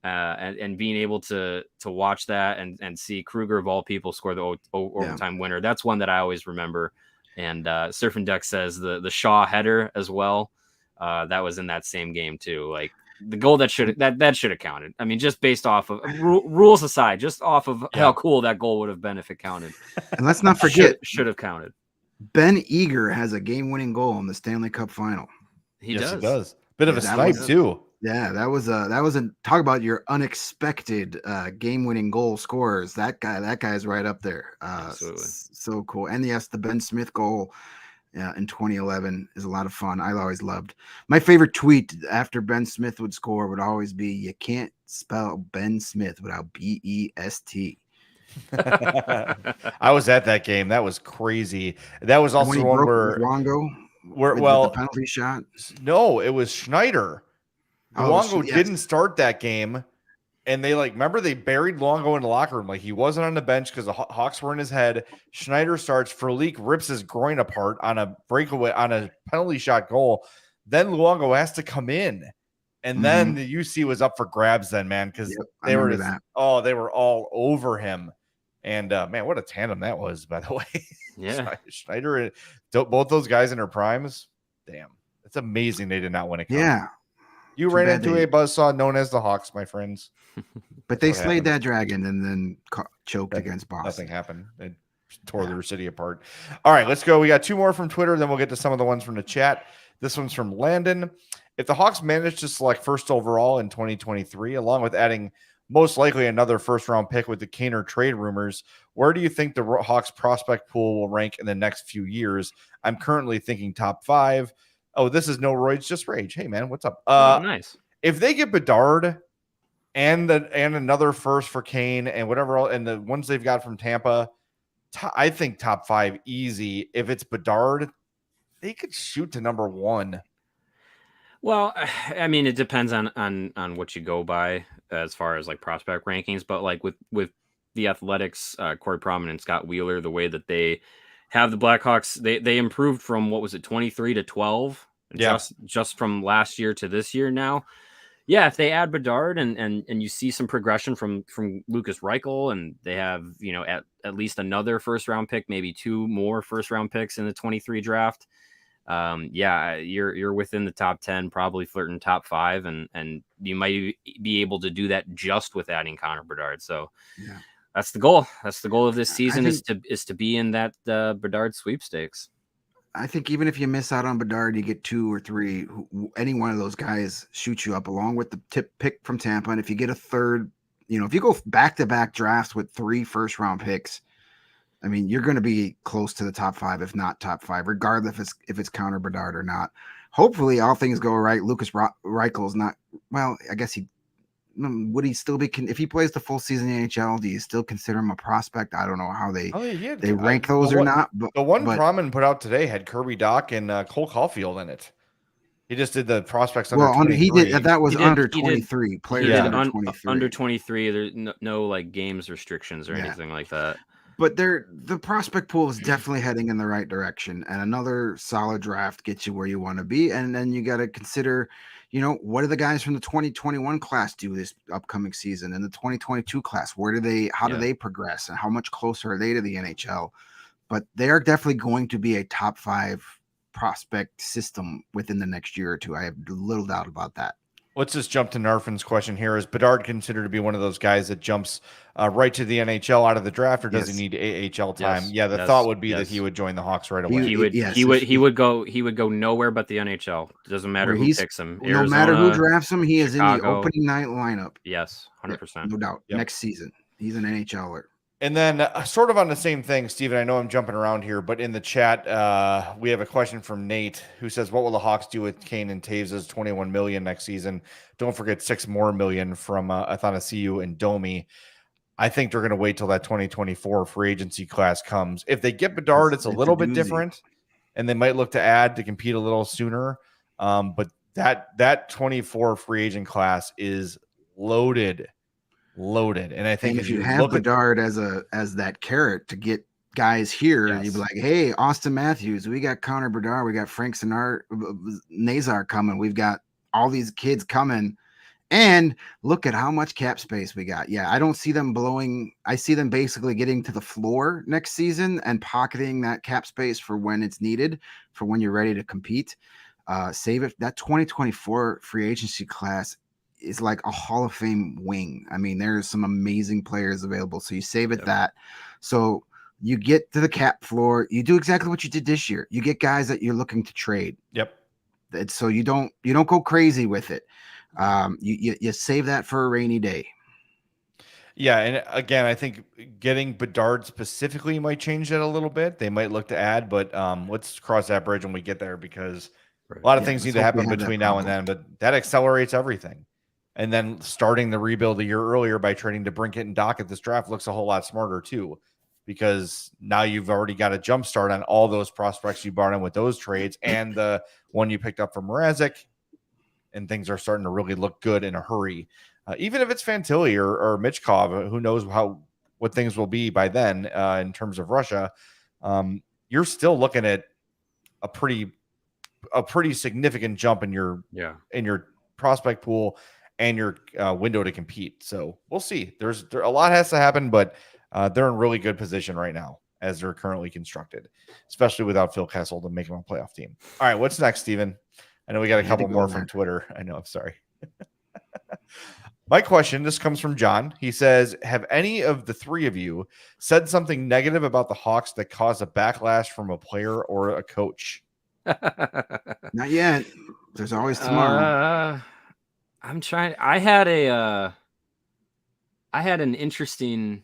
And being able to watch that and see Kruger of all people score the overtime winner. That's one that I always remember. And Surfing Duck says the Shaw header as well. That was in that same game too. Like the goal that should have counted. I mean, just based off of rules aside, just off of how cool that goal would have been if it counted. And let's not forget, should have counted. Ben Eager has a game-winning goal in the Stanley Cup final. He does. He does. Bit of a snipe too. Yeah, that was a talk about your unexpected game-winning goal scorers. That guy's right up there. Absolutely. So cool. And yes, the Ben Smith goal in 2011 is a lot of fun. I always loved. My favorite tweet after Ben Smith would score would always be, "You can't spell Ben Smith without BEST." I was at that game. That was crazy. That was also the one where the penalty shot. No, it was Schneider. Luongo didn't start that game, and they remember they buried Luongo in the locker room. Like he wasn't on the bench because the Hawks were in his head. Schneider starts. Frolik rips his groin apart on a breakaway on a penalty shot goal. Then Luongo has to come in, and then the UC was up for grabs. Then because they were all over him. And man, what a tandem that was, by the way. Yeah, Schneider and both those guys in their primes. Damn, it's amazing they did not win a cup. Yeah. You ran into a buzzsaw known as the Hawks, my friends. But they slayed that dragon and then choked against Boston. Nothing happened. They tore their city apart. All right, let's go. We got 2 more from Twitter, then we'll get to some of the ones from the chat. This one's from Landon. If the Hawks manage to select first overall in 2023, along with adding most likely another first-round pick with the Kaner trade rumors, where do you think the Hawks prospect pool will rank in the next few years? I'm currently thinking top 5. Oh, this is no Roids, just rage. Hey, man, what's up? Nice. If they get Bedard and another first for Kane and whatever else, and the ones they've got from Tampa, I think top 5 easy. If it's Bedard, they could shoot to number 1. Well, I mean, it depends on what you go by as far as like prospect rankings, but like with the Athletics, Corey Prom and Scott Wheeler, the way that they have the Blackhawks, they improved from 23 to 12, just from last year to this year now. Yeah, if they add Bedard and you see some progression from Lucas Reichel, and they have at least another first round pick, maybe 2 more first round picks in the 23 draft. You're within the top 10, probably flirting top 5, and you might be able to do that just with adding Connor Bedard. So that's the goal. That's the goal of this season, is to be in that Bedard sweepstakes. I think even if you miss out on Bedard, you get 2 or 3. Any one of those guys shoots you up along with the tip pick from Tampa. And if you get a third, if you go back-to-back drafts with 3 first-round picks, I mean, you're going to be close to the top 5, if not top 5, regardless if it's Connor Bedard or not. Hopefully, all things go right. Lucas Reichel's not. Well, I guess would he still be if he plays the full season in the NHL? Do you still consider him a prospect? I don't know how they rank those or not. But the one Promen put out today had Kirby Doc and Cole Caulfield in it. He just did the prospects under 23. He did that was under 23 players under 23. Under 23. There's no like games restrictions or anything like that. But the prospect pool is definitely heading in the right direction, and another solid draft gets you where you want to be. And then you got to consider, what do the guys from the 2021 class do this upcoming season, and the 2022 class? How do they progress, and how much closer are they to the NHL? But they are definitely going to be a top 5 prospect system within the next year or two. I have little doubt about that. Let's just jump to Narfin's question here. Is Bedard considered to be one of those guys that jumps right to the NHL out of the draft, or does he need AHL time? Yes. Yeah, the thought would be that he would join the Hawks right away. He would go nowhere but the NHL. It doesn't matter who picks him. Arizona, no matter who drafts him, he is Chicago. In the opening night lineup. Yes, 100%. No doubt. Yep. Next season, he's an NHLer. And then sort of on the same thing, Steven, I know I'm jumping around here, but in the chat, we have a question from Nate who says, what will the Hawks do with Kane and Toews' $21 million next season? Don't forget $6 more from Athanasiou and Domi. I think they're going to wait till that 2024 free agency class comes. If they get Bedard, it's a little bit different, and they might look to add to compete a little sooner. But that 24 free agent class is loaded. And I think if you have Bedard as that carrot to get guys here, you'd be like, hey, Austin Matthews, we got Connor Bedard, we got Frank Nazar coming, we've got all these kids coming, and look at how much cap space we got. I don't see them blowing. I see them basically getting to the floor next season and pocketing that cap space for when it's needed, for when you're ready to compete. Save it. That 2024 free agency class is like a Hall of Fame wing. I mean, there's some amazing players available. So you save it that. So you get to the cap floor. You do exactly what you did this year. You get guys that you're looking to trade. Yep. So you don't go crazy with it. You save that for a rainy day. Yeah, and again, I think getting Bedard specifically might change that a little bit. They might look to add, but let's cross that bridge when we get there, because a lot of things need to happen between now and then. But that accelerates everything. And then starting the rebuild a year earlier by trading to Brinkett and Doc at this draft looks a whole lot smarter too, because now you've already got a jump start on all those prospects you brought in with those trades and the one you picked up from Mrazek, and things are starting to really look good in a hurry. Even if it's Fantilli or Michkov, who knows what things will be by then in terms of Russia, you're still looking at a pretty significant jump in your prospect pool and your window to compete. So we'll see. A lot has to happen, but they're in really good position right now as they're currently constructed, especially without Phil Kessel to make them a playoff team. All right, what's next, Steven? I know we got a couple more from Twitter. I know, I'm sorry. My question, this comes from John. He says, have any of the three of you said something negative about the Hawks that caused a backlash from a player or a coach? Not yet. There's always tomorrow. I'm trying. I had an interesting.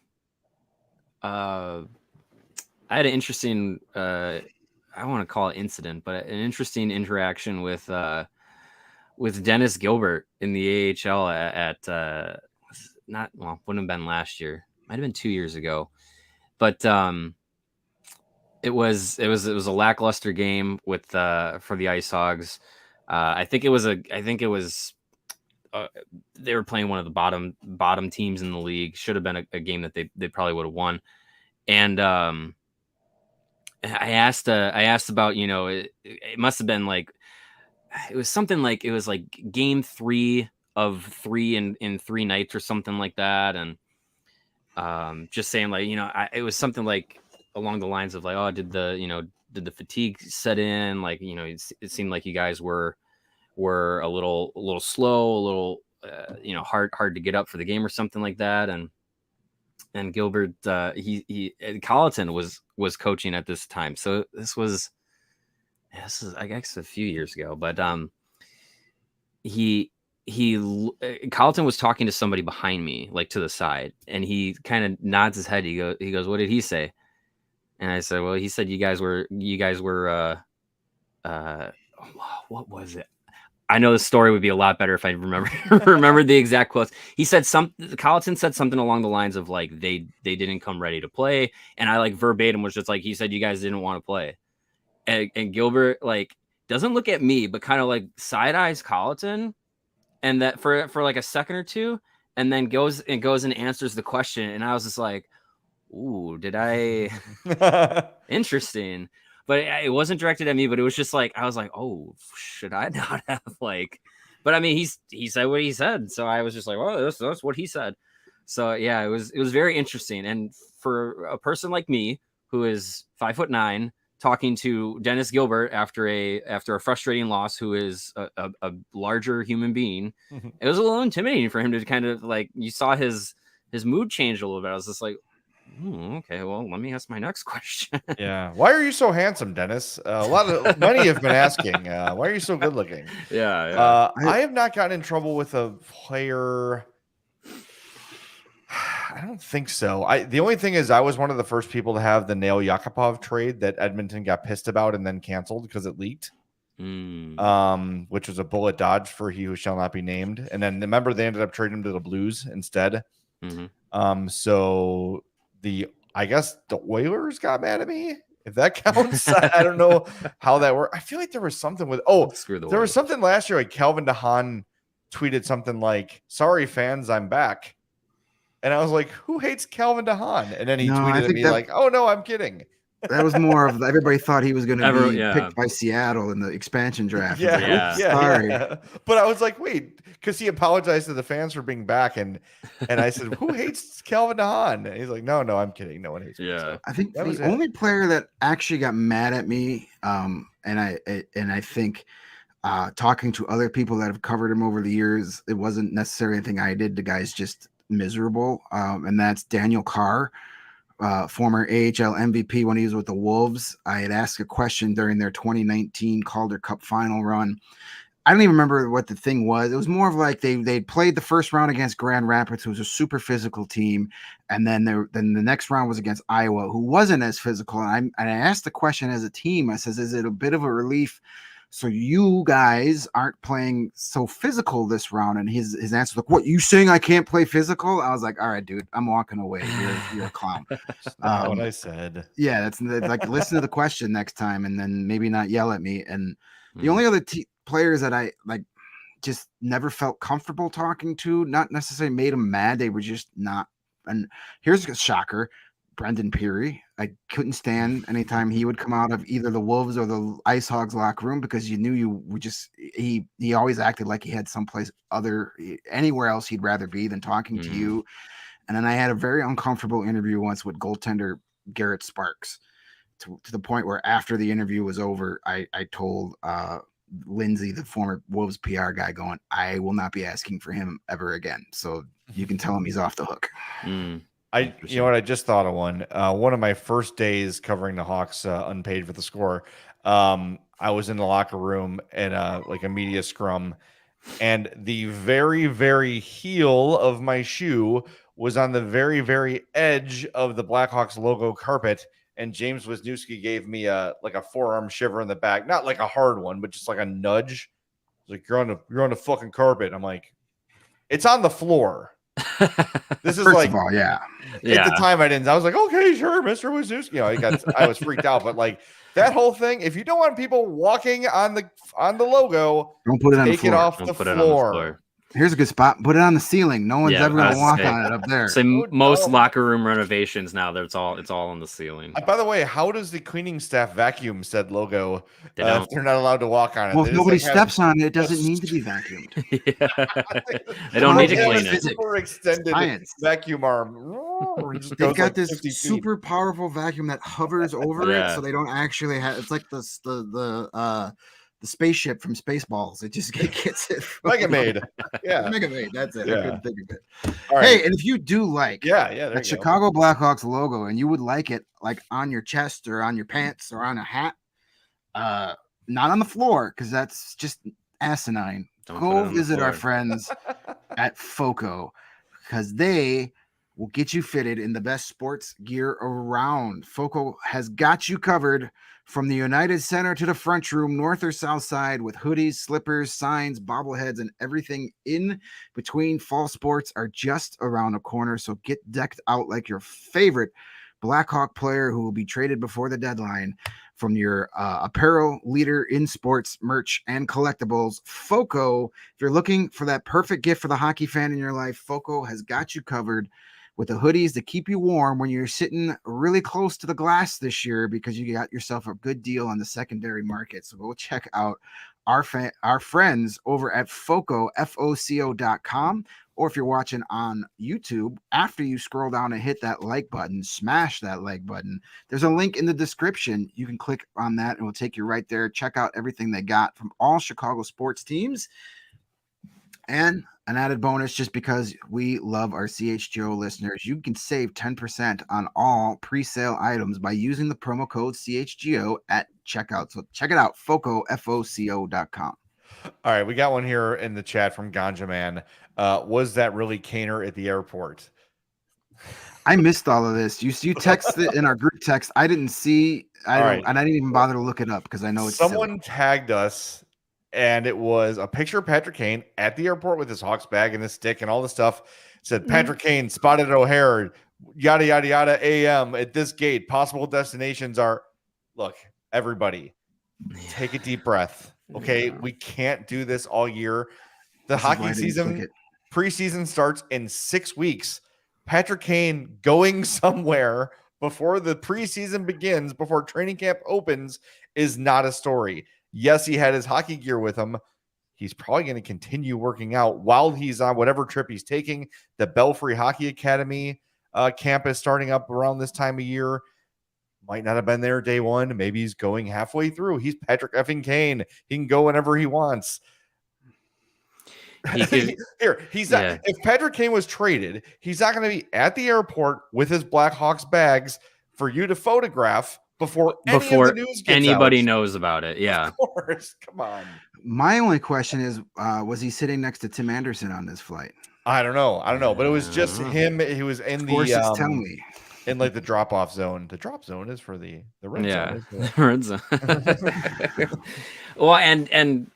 I want to call it incident, but an interesting interaction with Dennis Gilbert in the AHL wouldn't have been last year. Might have been 2 years ago, but it was a lackluster game for the Ice Hogs. I think it was they were playing one of the bottom teams in the league. Should have been a game that they probably would have won. And I asked about, it must have been like, it was something like, it was like game 3 of 3 in 3 nights or something like that. And just saying like, it was something like along the lines of like, oh, did the fatigue set in? Like, it seemed like you guys were a little slow, a little, hard to get up for the game or something like that. And Gilbert, he Colleton was coaching at this time. So this is I guess a few years ago, but he Carlton was talking to somebody behind me, like to the side, and he kind of nods his head. He goes, what did he say? And I said, well, he said you guys were what was it? I know the story would be a lot better if I remember the exact quotes. He said Colleton said something along the lines of like they didn't come ready to play, and I like verbatim was just like he said you guys didn't want to play, and Gilbert like doesn't look at me but kind of like side eyes Colleton, and that for like a second or two, and then goes and answers the question, and I was just like, ooh, did I? Interesting. But it wasn't directed at me, but it was just like, I was like, oh, should I not have like, but I mean, he said what he said. So I was just like, well, that's what he said. So yeah, it was very interesting. And for a person like me, who is 5'9", talking to Dennis Gilbert after a frustrating loss, who is a larger human being, it was a little intimidating for him to kind of like, you saw his mood change a little bit. I was just like, okay, well, let me ask my next question. Yeah. Why are you so handsome, Dennis? Many have been asking, why are you so good looking? Yeah. I have not gotten in trouble with a player. I don't think so. The only thing is I was one of the first people to have the Nail Yakupov trade that Edmonton got pissed about and then canceled because it leaked. Which was a bullet dodge for he who shall not be named. And then remember they ended up trading him to the Blues instead. So I guess the Oilers got mad at me, if that counts. I don't know how that worked. I feel like there was something with there was something last year like Calvin DeHaan tweeted something like, sorry fans, I'm back. And I was like, who hates Calvin DeHaan? And then he tweeted at me like, oh no, I'm kidding. That was more of everybody thought he was going to be picked by Seattle in the expansion draft. Sorry. But I was like, wait, because he apologized to the fans for being back, and I said, who hates Calvin DeHaan? And he's like, no, I'm kidding. No one hates me. So I think the only player that actually got mad at me, and I think talking to other people that have covered him over the years, it wasn't necessarily anything I did. The guy's just miserable, and that's Daniel Carr. Former AHL MVP when he was with the Wolves. I had asked a question during their 2019 Calder Cup final run. I don't even remember what the thing was. It was more of like they played the first round against Grand Rapids, who was a super physical team, and then the next round was against Iowa, who wasn't as physical. And I asked the question as a team. I says, is it a bit of a relief so you guys aren't playing so physical this round? And his answer was like, what, you saying I can't play physical? I was like, all right, dude, I'm walking away. You're a clown. What I said. Yeah, that's like, listen to the question next time and then maybe not yell at me. And the only other players that I like just never felt comfortable talking to, not necessarily made them mad, they were just not. And here's a shocker. Brendan Peary. I couldn't stand anytime he would come out of either the Wolves or the Ice Hogs locker room, because you knew you would just he always acted like he had someplace anywhere else he'd rather be than talking to you. And then I had a very uncomfortable interview once with goaltender Garrett Sparks, to the point where after the interview was over, I told Lindsay, the former Wolves PR guy, going, I will not be asking for him ever again. So you can tell him he's off the hook. You know what? I just thought of one. One of my first days covering the Hawks, unpaid for the score. I was in the locker room at like a media scrum, and the very, very heel of my shoe was on the very, very edge of the Blackhawks logo carpet. And James Wisniewski gave me a forearm shiver in the back, not like a hard one, but just like a nudge. Like, you're on the fucking carpet. I'm like, it's on the floor. This is First like, of all, yeah. At the time I was like, okay, sure, Mr. Wisniewski. You know, I was freaked out, but like that whole thing, if you don't want people walking on the logo, don't put it on the floor. Take it off the floor. Here's a good spot. Put it on the ceiling. No one's ever going to walk on it up there. So most locker room renovations now, it's all on the ceiling. By the way, how does the cleaning staff vacuum said logo if they're not allowed to walk on it? Well, if nobody steps on it, it doesn't need to be vacuumed. They don't need to clean it. Super extended vacuum arm. They've got this super powerful vacuum that hovers over it, so they don't actually have. It's like the spaceship from Spaceballs. It just gets it. Mega Maid. Yeah. Mega Maid. That's it. Yeah. I couldn't think of it. All right. Hey, and if you do like that Chicago Blackhawks logo, and you would like it like on your chest or on your pants or on a hat, not on the floor, because that's just asinine. Go visit our friends at FOCO, because they will get you fitted in the best sports gear around. FOCO has got you covered from the United Center to the front room, north or south side, with hoodies, slippers, signs, bobbleheads, and everything in between. Fall sports are just around the corner, so get decked out like your favorite Blackhawk player who will be traded before the deadline. From your apparel leader in sports, merch, and collectibles, FOCO. If you're looking for that perfect gift for the hockey fan in your life, FOCO has got you covered with the hoodies to keep you warm when you're sitting really close to the glass this year, because you got yourself a good deal on the secondary market. So go check out our friends over at FOCO, FOCO.com. Or if you're watching on YouTube, after you scroll down and hit that like button, smash that like button. There's a link in the description. You can click on that and we'll take you right there. Check out everything they got from all Chicago sports teams. And an added bonus, just because we love our CHGO listeners, you can save 10% on all pre-sale items by using the promo code CHGO at checkout. So check it out, FOCO, FOCO.com. All right, we got one here in the chat from Ganja Man. Was that really Kaner at the airport? I missed all of this. You texted it in our group text. I didn't see. And I didn't even bother to look it up because I know it's someone tagged us, and it was a picture of Patrick Kane at the airport with his Hawks bag and his stick and all the stuff. It said Patrick Kane spotted at O'Hare, yada yada yada. AM at this gate. Possible destinations are. Look, everybody, take a deep breath. Okay, we can't do this all year. The hockey season, preseason starts in 6 weeks. Patrick Kane going somewhere before the preseason begins, before training camp opens, is not a story. Yes, he had his hockey gear with him. He's probably going to continue working out while he's on whatever trip he's taking. The Belfry Hockey Academy campus starting up around this time of year. Might not have been there day one. Maybe he's going halfway through. He's Patrick effing Kane. He can go whenever he wants. If Patrick Kane was traded, he's not going to be at the airport with his Blackhawks bags for you to photograph before any of the news gets anybody out. knows about it. Yeah, of course. Come on. My only question is, was he sitting next to Tim Anderson on this flight? I don't know, but it was just him. He was in tell me. In like the drop-off zone. The drop zone is for the red zone. The red zone. Well, and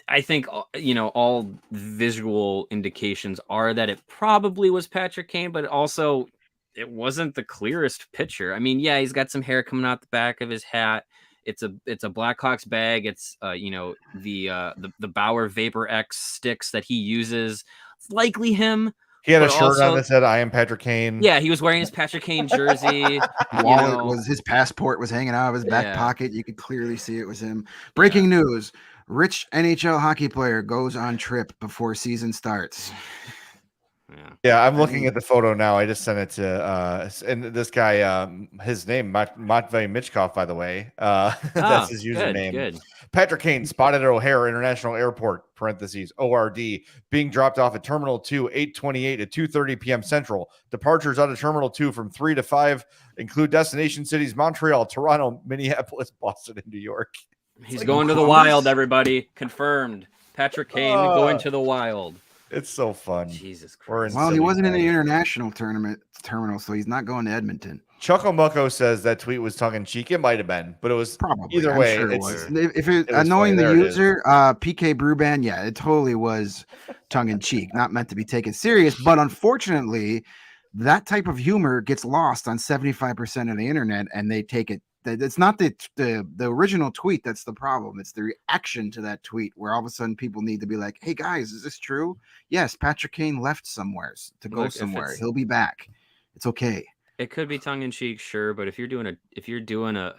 I think, all visual indications are that it probably was Patrick Kane, but also it wasn't the clearest picture. I mean, yeah, he's got some hair coming out the back of his hat. It's a Blackhawks bag. It's the Bauer Vapor X sticks that he uses. It's likely him. He had a shirt on that said, "I am Patrick Kane." Yeah, he was wearing his Patrick Kane jersey. His passport was hanging out of his back pocket. You could clearly see it was him. Breaking news: rich NHL hockey player goes on trip before season starts. Yeah, I'm looking at the photo now. I just sent it to and this guy, his name Matvey Michkov, by the way. That's his username. Good. Patrick Kane spotted at O'Hare International Airport (ORD) being dropped off at Terminal 2, 8:28 at 2:30 p.m. Central. Departures out of Terminal 2 from 3 to 5 include destination cities Montreal, Toronto, Minneapolis, Boston, and New York. He's going to the Wild. Everybody confirmed. Patrick Kane going to the Wild. It's so fun. Jesus Christ. Well, he wasn't in the international terminal, so he's not going to Edmonton. Chuckle Mucko says that tweet was tongue in cheek. It might have been, but it was probably either way. Sure if it knowing the user, PK Bruban, yeah, it totally was tongue in cheek, not meant to be taken serious. But unfortunately, that type of humor gets lost on 75% of the internet, and they take it. It's not the original tweet that's the problem. It's the reaction to that tweet where all of a sudden people need to be like, "Hey guys, is this true? Yes, Patrick Kane left somewhere to go somewhere. He'll be back. It's okay." It could be tongue in cheek, sure, but if you're doing a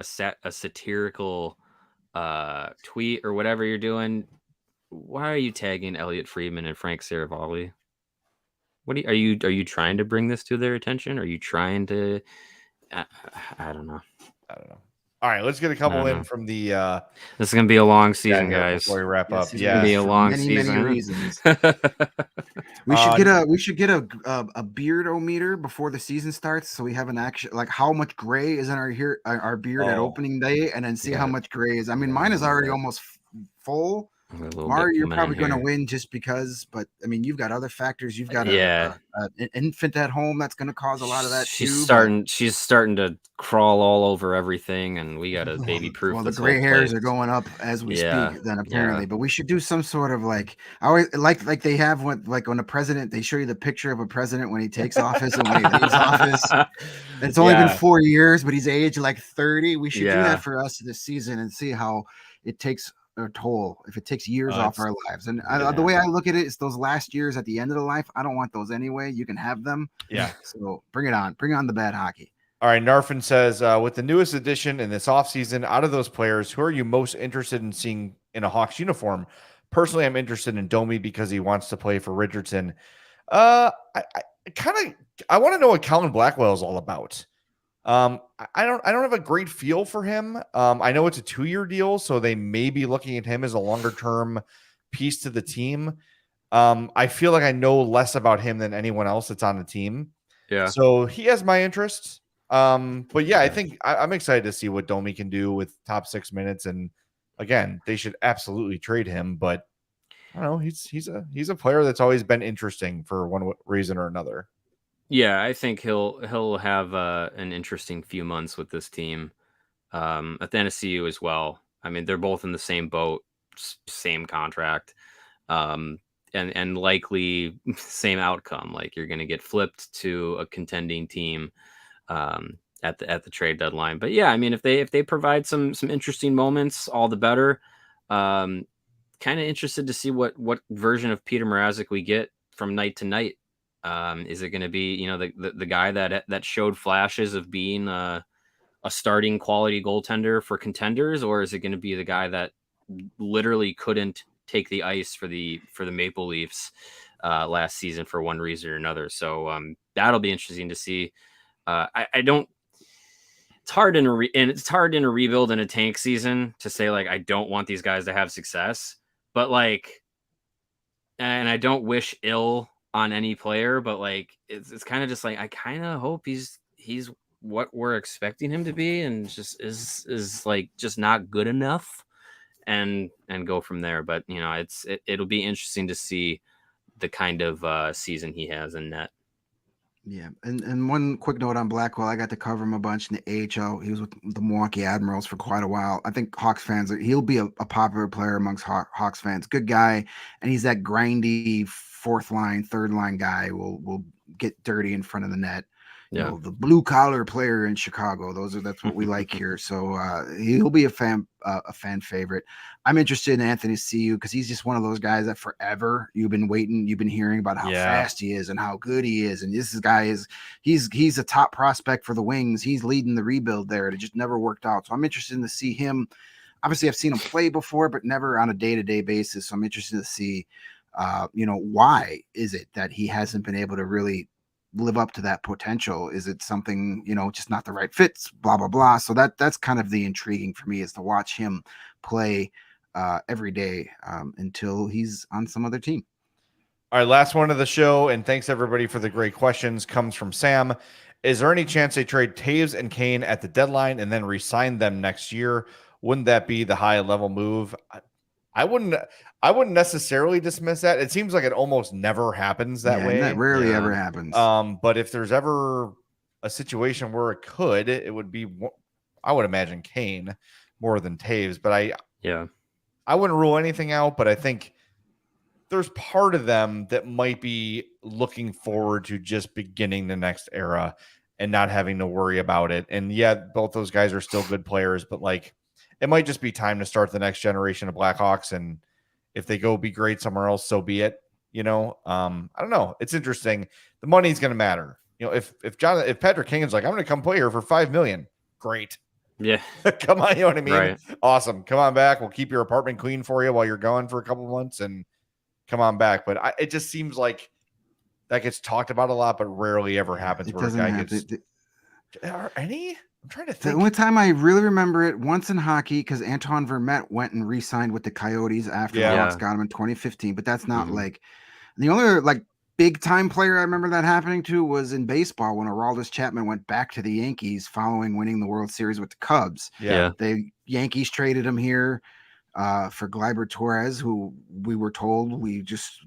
satirical tweet or whatever you're doing, why are you tagging Elliot Friedman and Frank Saravalli? Are you trying to bring this to their attention? Are you trying to? I don't know. All right, let's get a couple in from the. This is gonna be a long season, guys. Before we wrap up, it's gonna be a long season. Many reasons. we should get a beardometer before the season starts, so we have an action like how much gray is in our beard at opening day, and then see how much gray is. I mean, mine is already almost full. Mario, you're probably going to win just because, but I mean, you've got other factors. You've got an infant at home that's going to cause a lot of that she's too. She's starting to crawl all over everything, and we got to baby proof. Well, the gray hairs are going up as we speak. Then apparently, but we should do some sort of I always like they have when a president, they show you the picture of a president when he takes office and when he leaves office. And it's only been 4 years, but he's aged like 30. We should do that for us this season and see how it takes a toll if it takes years off our lives. And the way I look at it is those last years at the end of the life, I don't want those anyway. You can have them. So bring it on the bad hockey. All right, Narfin says, with the newest addition in this offseason, out of those players, who are you most interested in seeing in a Hawks uniform? Personally, I'm interested in Domi because he wants to play for Richardson. I want to know what Colin Blackwell is all about. I don't have a great feel for him. I know it's a 2-year deal, so they may be looking at him as a longer-term piece to the team. I feel like I know less about him than anyone else that's on the team. Yeah. So he has my interest. But yeah, I think I'm excited to see what Domi can do with top 6 minutes. And again, they should absolutely trade him. But I don't know, he's a player that's always been interesting for one reason or another. Yeah, I think he'll have an interesting few months with this team. At the NSCU as well. I mean, they're both in the same boat, same contract, and likely same outcome. Like you're going to get flipped to a contending team at the trade deadline. But yeah, I mean, if they provide some interesting moments, all the better. Kind of interested to see what version of Peter Mrazek we get from night to night. Is it going to be, the guy that showed flashes of being a starting quality goaltender for contenders, or is it going to be the guy that literally couldn't take the ice for the Maple Leafs last season for one reason or another? So that'll be interesting to see. I don't. It's hard in a rebuild in a tank season to say I don't want these guys to have success, but and I don't wish ill on any player, but it's kind of just I kind of hope he's what we're expecting him to be, and just is just not good enough, and go from there. But it'll be interesting to see the kind of season he has in net. Yeah, and one quick note on Blackwell, I got to cover him a bunch in the AHL. He was with the Milwaukee Admirals for quite a while. I think Hawks fans, he'll be a popular player amongst Hawks fans. Good guy, and he's that grindy fourth line, third line guy. Will get dirty in front of the net. Yeah, the blue collar player in Chicago. That's what we like here. So he'll be a fan favorite. I'm interested in Anthony Ciu because he's just one of those guys that forever you've been hearing about how fast he is and how good he is. And this guy he's a top prospect for the Wings. He's leading the rebuild there. It just never worked out. So I'm interested to see him. Obviously, I've seen him play before, but never on a day-to-day basis. So I'm interested to see, why is it that he hasn't been able to really live up to that potential? Is it something, just not the right fits, blah, blah, blah. So that's kind of the intriguing for me, is to watch him play every day until he's on some other team. All right, last one of the show, and thanks everybody for the great questions, comes from Sam. Is there any chance they trade Toews and Kane at the deadline and then re-sign them next year? Wouldn't that be the high level move? I wouldn't necessarily dismiss that. It seems like it almost never happens that way. That rarely ever happens. But if there's ever a situation where it could, it would be, I would imagine, Kane more than Toews. But I wouldn't rule anything out. But I think there's part of them that might be looking forward to just beginning the next era and not having to worry about it. And yeah, both those guys are still good players, but it might just be time to start the next generation of Blackhawks. And if they go be great somewhere else, so be it. I don't know. It's interesting. The money's going to matter. If Patrick Kane's I'm going to come play here for $5 million, great. Yeah. Come on. You know what I mean? Right. Awesome. Come on back. We'll keep your apartment clean for you while you're gone for a couple months and come on back. But it just seems like that gets talked about a lot, but rarely ever happens. It where a doesn't guy happen. gets. Are any? I'm trying to think. The only time I really remember it once in hockey, because Antoine Vermette went and re-signed with the Coyotes after the Hawks got him in 2015. But that's not the only big time player I remember that happening to was in baseball when Aroldis Chapman went back to the Yankees following winning the World Series with the Cubs. Yeah. The Yankees traded him here. for Gleyber Torres, who we were told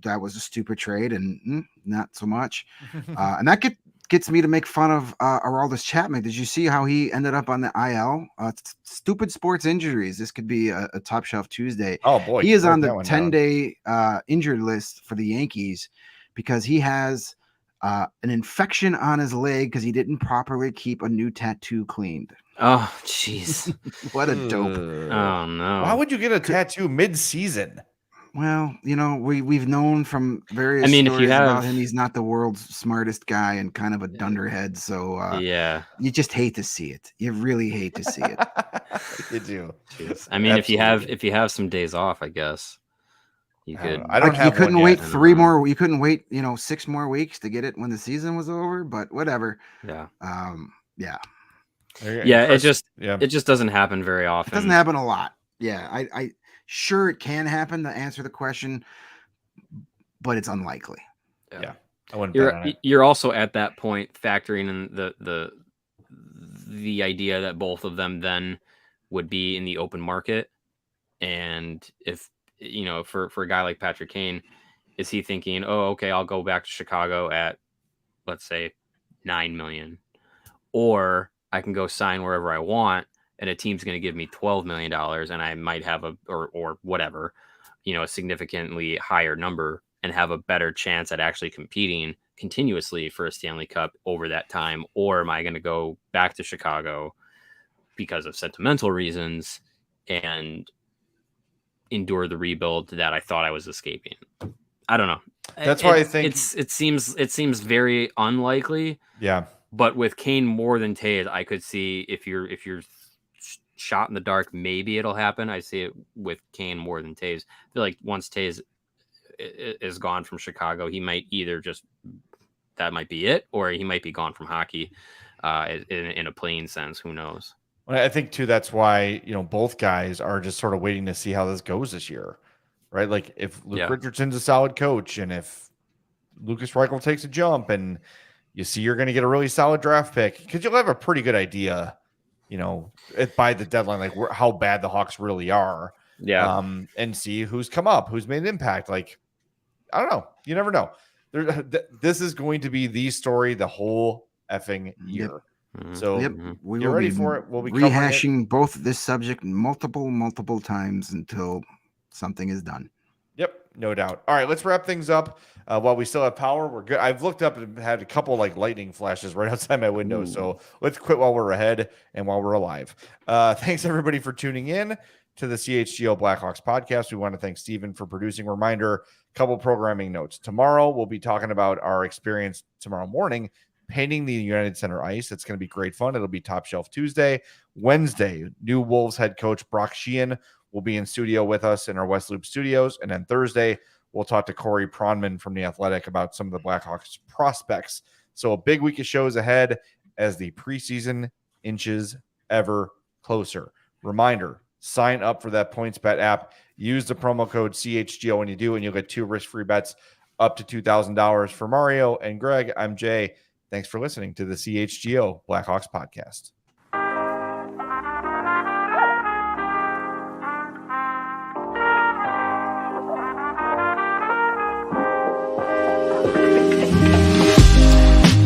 that was a stupid trade, and not so much. And that gets me to make fun of Aroldis Chapman. Did you see how he ended up on the IL? Stupid sports injuries. This could be a Top Shelf Tuesday. Oh boy, he is on the 10-day injured list for the Yankees because he has an infection on his leg because he didn't properly keep a new tattoo cleaned. Oh, jeez. What a dope. Oh, no. Why would you get a tattoo mid-season? Well, we've known from various stories about him. He's not the world's smartest guy and kind of a dunderhead. So you just hate to see it. You really hate to see it. You do. Jeez. I mean, absolutely. if you have some days off, I guess you could. I don't have. You couldn't wait 3 more. You couldn't wait 6 more weeks to get it when the season was over. But whatever. Yeah. Yeah. Yeah. It just doesn't happen very often. It doesn't happen a lot. Yeah. I sure it can happen to answer the question, but it's unlikely. Yeah. I wouldn't bet on it. You're also at that point factoring in the idea that both of them then would be in the open market. And if, for a guy like Patrick Kane, is he thinking, oh, okay, I'll go back to Chicago at, let's say, $9 million, or I can go sign wherever I want, and a team's going to give me $12 million, and I might have or whatever, a significantly higher number and have a better chance at actually competing continuously for a Stanley Cup over that time? Or am I going to go back to Chicago because of sentimental reasons and endure the rebuild that I thought I was escaping? I don't know. That's why I think it seems very unlikely. Yeah. But with Kane more than Toews, I could see if you're shot in the dark, maybe it'll happen. I see it with Kane more than Toews. I feel like once Toews is gone from Chicago, he might either that might be it, or he might be gone from hockey in a playing sense. Who knows? Well, I think too, that's why, both guys are just sort of waiting to see how this goes this year, right? Like if Luke Richardson's a solid coach, and if Lucas Reichel takes a jump, and you see you're going to get a really solid draft pick, because you'll have a pretty good idea, by the deadline, like how bad the Hawks really are. Yeah. And see who's come up, who's made an impact. Like, I don't know. You never know. This is going to be the story the whole effing year. Yep. So we get will ready be for it. We'll be rehashing both this subject multiple times until something is done. Yep, no doubt. All right, let's wrap things up. While we still have power, we're good. I've looked up and had a couple lightning flashes right outside my window. Ooh. So let's quit while we're ahead and while we're alive. Thanks everybody for tuning in to the CHGO Blackhawks podcast. We want to thank Steven for producing. Reminder, couple programming notes. Tomorrow we'll be talking about our experience tomorrow morning painting the United Center ice. It's going to be great fun. It'll be Top Shelf Tuesday. Wednesday, new Wolves head coach Brock Sheehan will be in studio with us in our West Loop studios. And then Thursday, we'll talk to Corey Pronman from The Athletic about some of the Blackhawks prospects. So a big week of shows ahead as the preseason inches ever closer. Reminder, sign up for that PointsBet app. Use the promo code CHGO when you do, and you'll get 2 risk-free bets up to $2,000. For Mario and Greg, I'm Jay. Thanks for listening to the CHGO Blackhawks podcast.